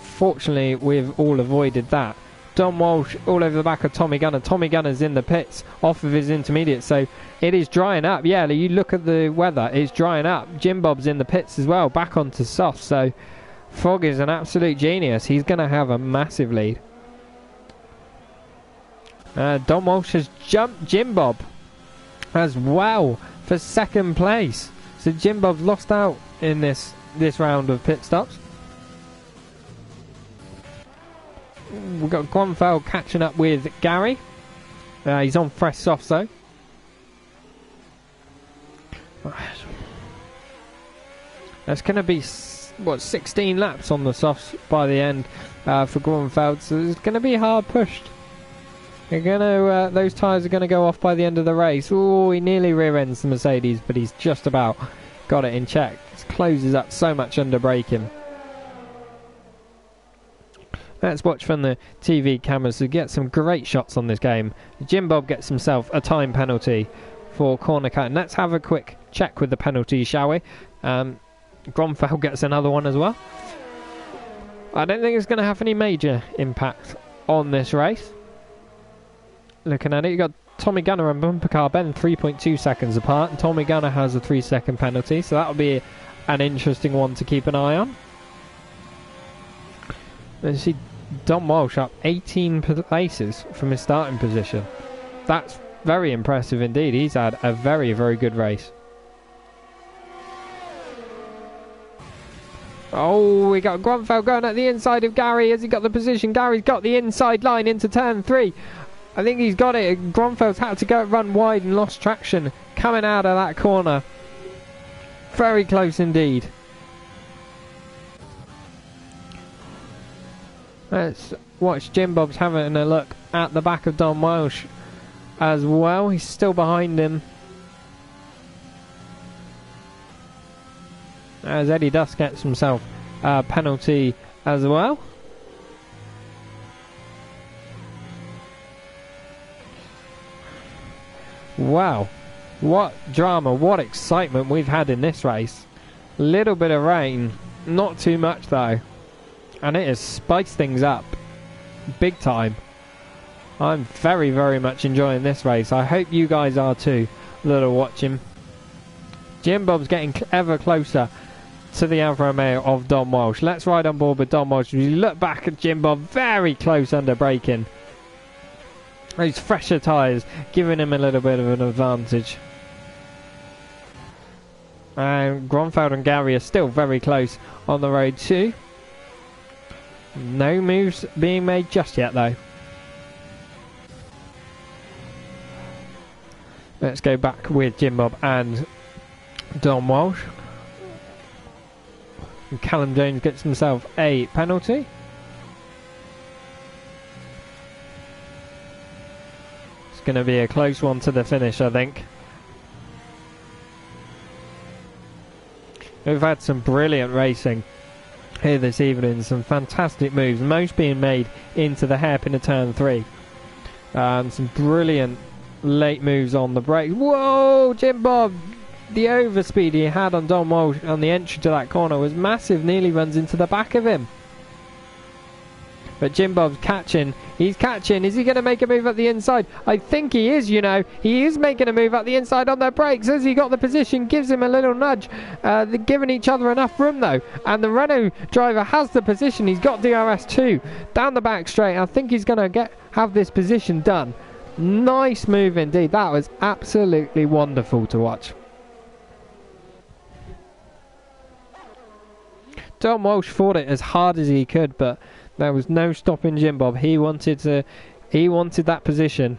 Fortunately, we've all avoided that. Don Walsh all over the back of Tommy Gunner. Tommy Gunner's in the pits off of his intermediate, so it is drying up. Yeah, you look at the weather, it's drying up. Jim Bob's in the pits as well, back onto soft, so Frog is an absolute genius. He's going to have a massive lead. Don Walsh has jumped Jim Bob as well for second place. So Jim Bob's lost out in this round of pit stops. We've got Gronfeld catching up with Gary. He's on fresh softs though. That's going to be 16 laps on the softs by the end for Gronfeld, so it's going to be hard pushed. They're going to those tyres are going to go off by the end of the race. Oh, he nearly rear ends the Mercedes, but he's just about got it in check. It closes up so much under braking. Let's watch from the TV cameras to get some great shots on this game. Jim Bob gets himself a time penalty for corner cutting. Let's have a quick check with the penalty, shall we? Gronfeld gets another one as well. I don't think it's going to have any major impact on this race. Looking at it, you've got Tommy Gunner and Bumper Car Ben 3.2 seconds apart, and Tommy Gunner has a 3-second penalty, so that'll be an interesting one to keep an eye on. Let's see Don Walsh up 18 places from his starting position. That's very impressive indeed. He's had a very, very good race. Oh, we got Gronfeld going at the inside of Gary. Has he got the position? Gary's got the inside line into turn 3. I think he's got it. Gronfeld's had to go run wide and lost traction coming out of that corner. Very close indeed. Let's watch Jim Bob's having a look at the back of Don Walsh as well. He's still behind him. As Eddie Dusk gets himself a penalty as well. Wow, what drama, what excitement we've had in this race. Little bit of rain, not too much though, and it has spiced things up. big time. I'm very, very much enjoying this race. I hope you guys are too, that are watching. Jim Bob's getting ever closer to the Alfa Romeo of Dom Walsh. Let's ride on board with Dom Walsh. We look back at Jim Bob, very close under braking. Those fresher tyres giving him a little bit of an advantage. And Gronfeld and Gary are still very close on the road too. No moves being made just yet though. Let's go back with Jim Bob and Dom Walsh. And Callum Jones gets himself a penalty. It's going to be a close one to the finish, I think. We've had some brilliant racing here this evening, some fantastic moves, most being made into the hairpin of turn 3. Some brilliant late moves on the brake. Whoa, Jim Bob! The overspeed he had on Dom Walsh on the entry to that corner was massive, nearly runs into the back of him. But Jim Bob's catching, he's catching. Is he going to make a move at the inside? I think he is, you know. He is making a move at the inside on their brakes. As he got the position, gives him a little nudge. They're giving each other enough room though. And the Renault driver has the position. He's got DRS too. Down the back straight. I think he's going to have this position done. Nice move indeed. That was absolutely wonderful to watch. Dom Walsh fought it as hard as he could, but there was no stopping Jim Bob. He wanted that position.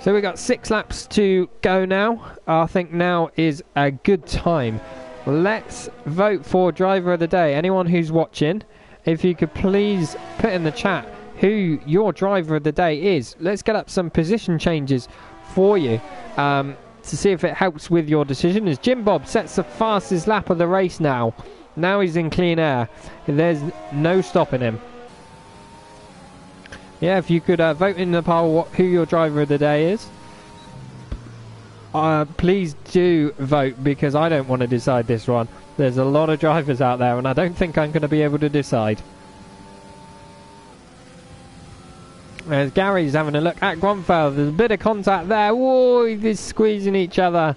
So we got 6 laps to go now. I think now is a good time. Let's vote for driver of the day. Anyone who's watching, if you could please put in the chat who your driver of the day is. Let's get up some position changes for you to see if it helps with your decision. As Jim Bob sets the fastest lap of the race now. Now he's in clean air. There's no stopping him. Yeah, if you could vote in the poll who your driver of the day is. Please do vote, because I don't want to decide this one. There's a lot of drivers out there and I don't think I'm going to be able to decide. As Gary's having a look at Gronfeld, there's a bit of contact there. Whoa, they're squeezing each other.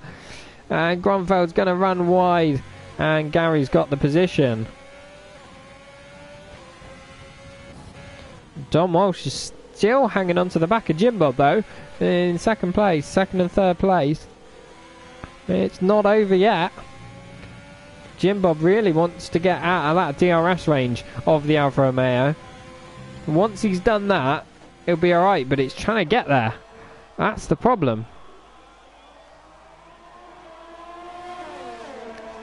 And Gronfeld's going to run wide. And Gary's got the position. Dom Walsh is still hanging on to the back of Jim Bob though. In second place, second and third place. It's not over yet. Jim Bob really wants to get out of that DRS range of the Alfa Romeo. Once he's done that, it'll be alright, but it's trying to get there. That's the problem.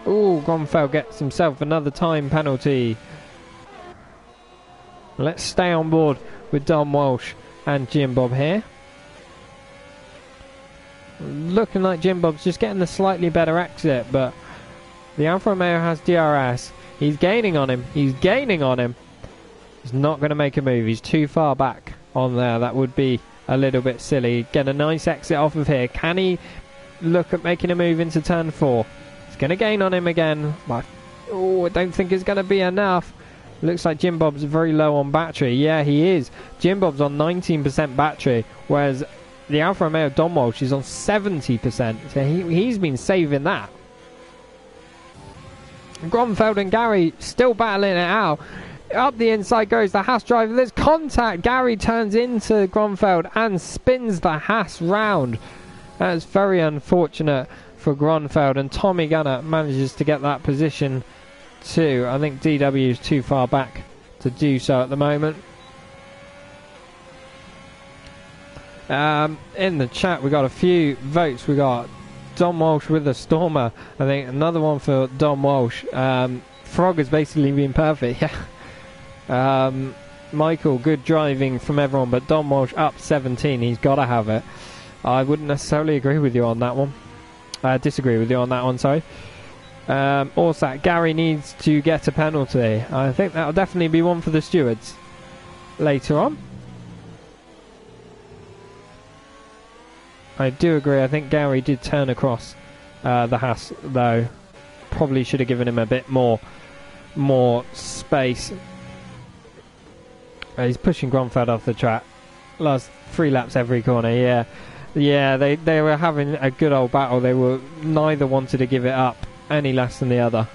Ooh, Gronfeld gets himself another time penalty. Let's stay on board with Dom Walsh and Jim Bob here. Looking like Jim Bob's just getting the slightly better exit, but the Alfa Romeo has DRS. He's gaining on him. He's gaining on him. He's not going to make a move. He's too far back on there. That would be a little bit silly. Get a nice exit off of here. Can he look at making a move into turn 4? He's going to gain on him again. But I don't think it's going to be enough. Looks like Jim Bob's very low on battery. Yeah, he is. Jim Bob's on 19% battery, whereas the Alfa Romeo Dom Walsh is on 70%. So he's been saving that. Gronfeld and Gary still battling it out. Up the inside goes the Haas driver. There's contact. Gary turns into Gronfeld and spins the Haas round. That's very unfortunate for Gronfeld, and Tommy Gunner manages to get that position too. I think DW is too far back to do so at the moment. In the chat we got a few votes. We got Dom Walsh with a Stormer. I think another one for Dom Walsh. Frog has basically been perfect. Yeah. Michael, good driving from everyone, but Dom Walsh up 17. He's got to have it. I wouldn't necessarily agree with you on that one. Disagree with you on that one, sorry. Also, Gary needs to get a penalty. I think that'll definitely be one for the stewards later on. I do agree. I think Gary did turn across the Haas, though. Probably should have given him a bit more more space. He's pushing Grönfeldt off the track. Last 3 laps every corner, yeah. Yeah, they were having a good old battle. Neither wanted to give it up any less than the other.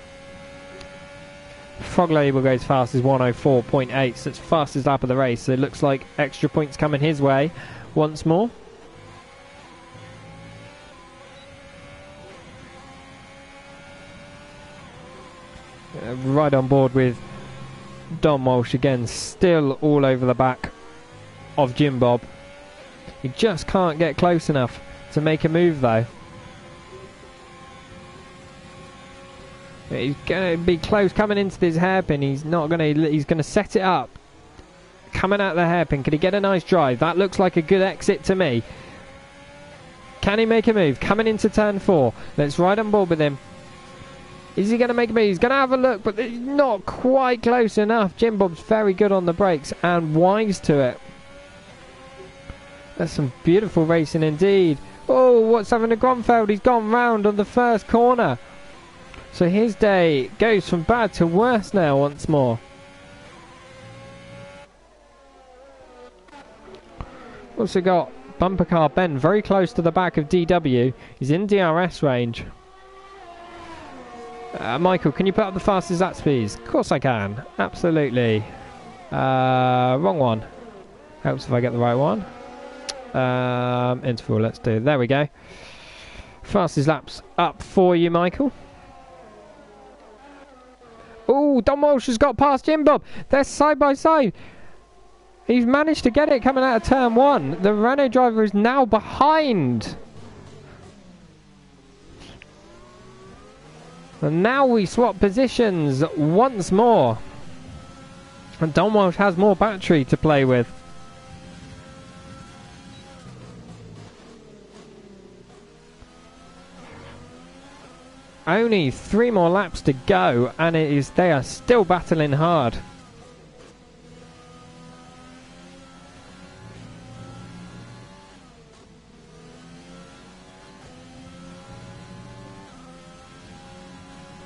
Frog Label goes fast as 104.8, so it's fastest lap of the race. So it looks like extra points coming his way once more. Right on board with Dom Walsh again, still all over the back of Jim Bob. He just can't get close enough to make a move though. He's going to be close coming into this hairpin. He's going to set it up. Coming out the hairpin. Can he get a nice drive? That looks like a good exit to me. Can he make a move? Coming into turn 4. Let's ride on board with him. Is he going to make a move? He's going to have a look, but it's not quite close enough. Jim Bob's very good on the brakes and wise to it. That's some beautiful racing indeed. Oh, what's happened to Grönfeldt? He's gone round on the first corner. So his day goes from bad to worse now once more. Also got Bumper Car Ben very close to the back of DW. He's in DRS range. Michael, can you put up the fastest lap speeds? Of course I can. Absolutely. Wrong one. Helps if I get the right one. Interval, let's do it. There we go. Fastest laps up for you, Michael. Oh, Dom Walsh has got past Jim Bob. They're side by side. He's managed to get it coming out of turn 1. The Renault driver is now behind. And now we swap positions once more. And Dom Walsh has more battery to play with. Only 3 more laps to go, and they are still battling hard.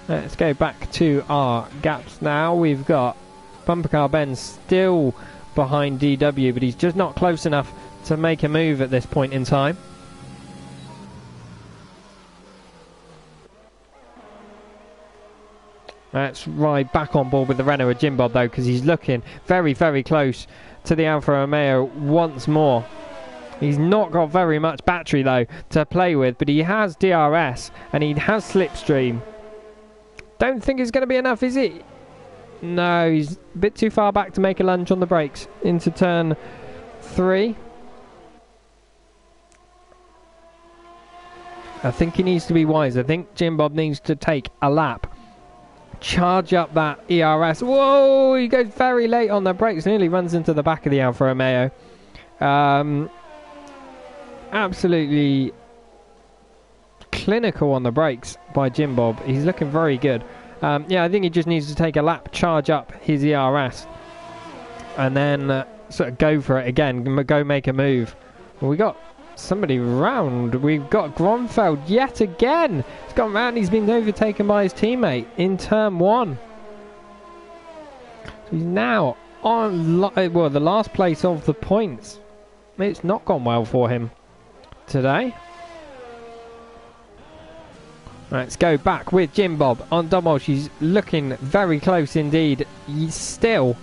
Let's go back to our gaps now. We've got Bumper Car Ben still behind DW, but he's just not close enough to make a move at this point in time. Let's ride back on board with the Renault Jim Bob though, because he's looking very, very close to the Alfa Romeo once more. He's not got very much battery though to play with, but he has DRS and he has slipstream. Don't think it's going to be enough, is it? No, he's a bit too far back to make a lunge on the brakes into turn 3. I think he needs to be wise. I think Jim Bob needs to take a lap. Charge up that ERS. Whoa, he goes very late on the brakes. Nearly runs into the back of the Alfa Romeo. Absolutely clinical on the brakes by Jim Bob. He's looking very good. Yeah, I think he just needs to take a lap, charge up his ERS, and then sort of go for it again. Go make a move. Well, we got somebody round. We've got Grönfeldt yet again. He's gone round. He's been overtaken by his teammate in turn 1. He's now on the last place of the points. It's not gone well for him today. Let's go back with Jim Bob on Dom Walsh. She's looking very close indeed. He's still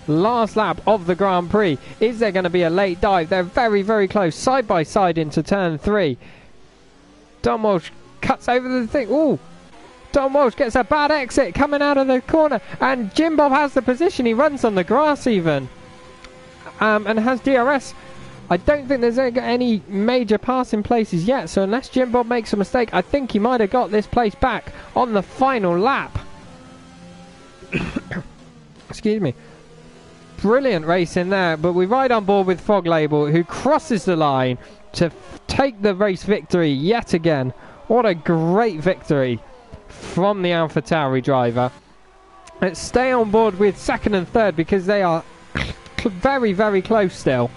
last lap of the Grand Prix. Is there going to be a late dive? They're very, very close, side by side into turn 3. Dom Walsh cuts over the thing. Ooh! Dom Walsh gets a bad exit coming out of the corner, and Jim Bob has the position. He runs on the grass even, and has DRS. I don't think there's any major passing places yet, so unless Jim Bob makes a mistake, I think he might have got this place back on the final lap. Excuse me. Brilliant race in there, but we ride on board with Frog Label, who crosses the line to take the race victory yet again. What a great victory from the AlphaTauri driver. Let's stay on board with 2nd and 3rd because they are very, very close still.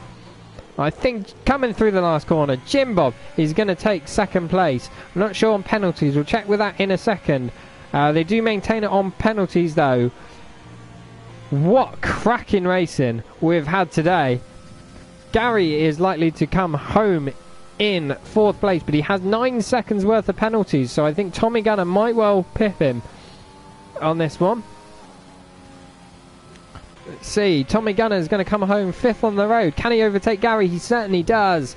I think coming through the last corner, Jim Bob is going to take 2nd place. I'm not sure on penalties. We'll check with that in a second. They do maintain it on penalties though. What cracking racing we've had today. Gary is likely to come home in 4th place, but he has 9 seconds worth of penalties, so I think Tommy Gunner might well pip him on this one. Let's see, Tommy Gunner is going to come home 5th on the road. Can he overtake Gary? He certainly does.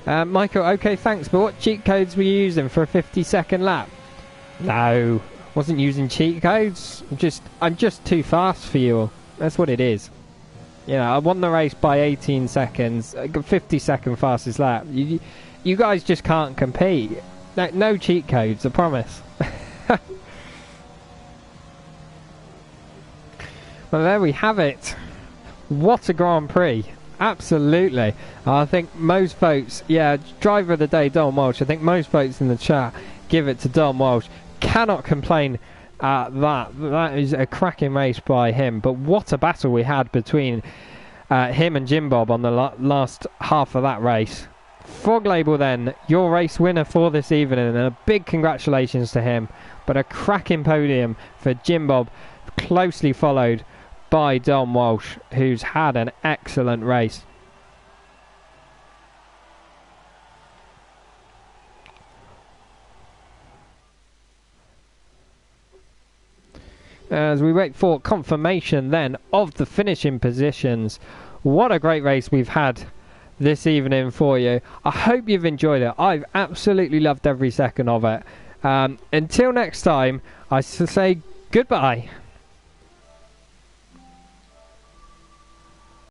Michael, okay, thanks, but what cheat codes were you using for a 50-second lap? No, wasn't using cheat codes. I'm just too fast for you all. That's what it is. You know, I won the race by 18 seconds, 50-second fastest lap. You guys just can't compete. No cheat codes, I promise. Well, there we have it. What a Grand Prix. Absolutely. I think most votes, yeah, driver of the day, Dom Walsh. I think most votes in the chat give it to Dom Walsh. Cannot complain at that. That is a cracking race by him. But what a battle we had between him and Jim Bob on the last half of that race. Frog Label then, your race winner for this evening, and a big congratulations to him. But a cracking podium for Jim Bob, closely followed by Dom Walsh, who's had an excellent race. As we wait for confirmation then of the finishing positions, what a great race we've had this evening for you. I hope you've enjoyed it. I've absolutely loved every second of it. Until next time, I say goodbye.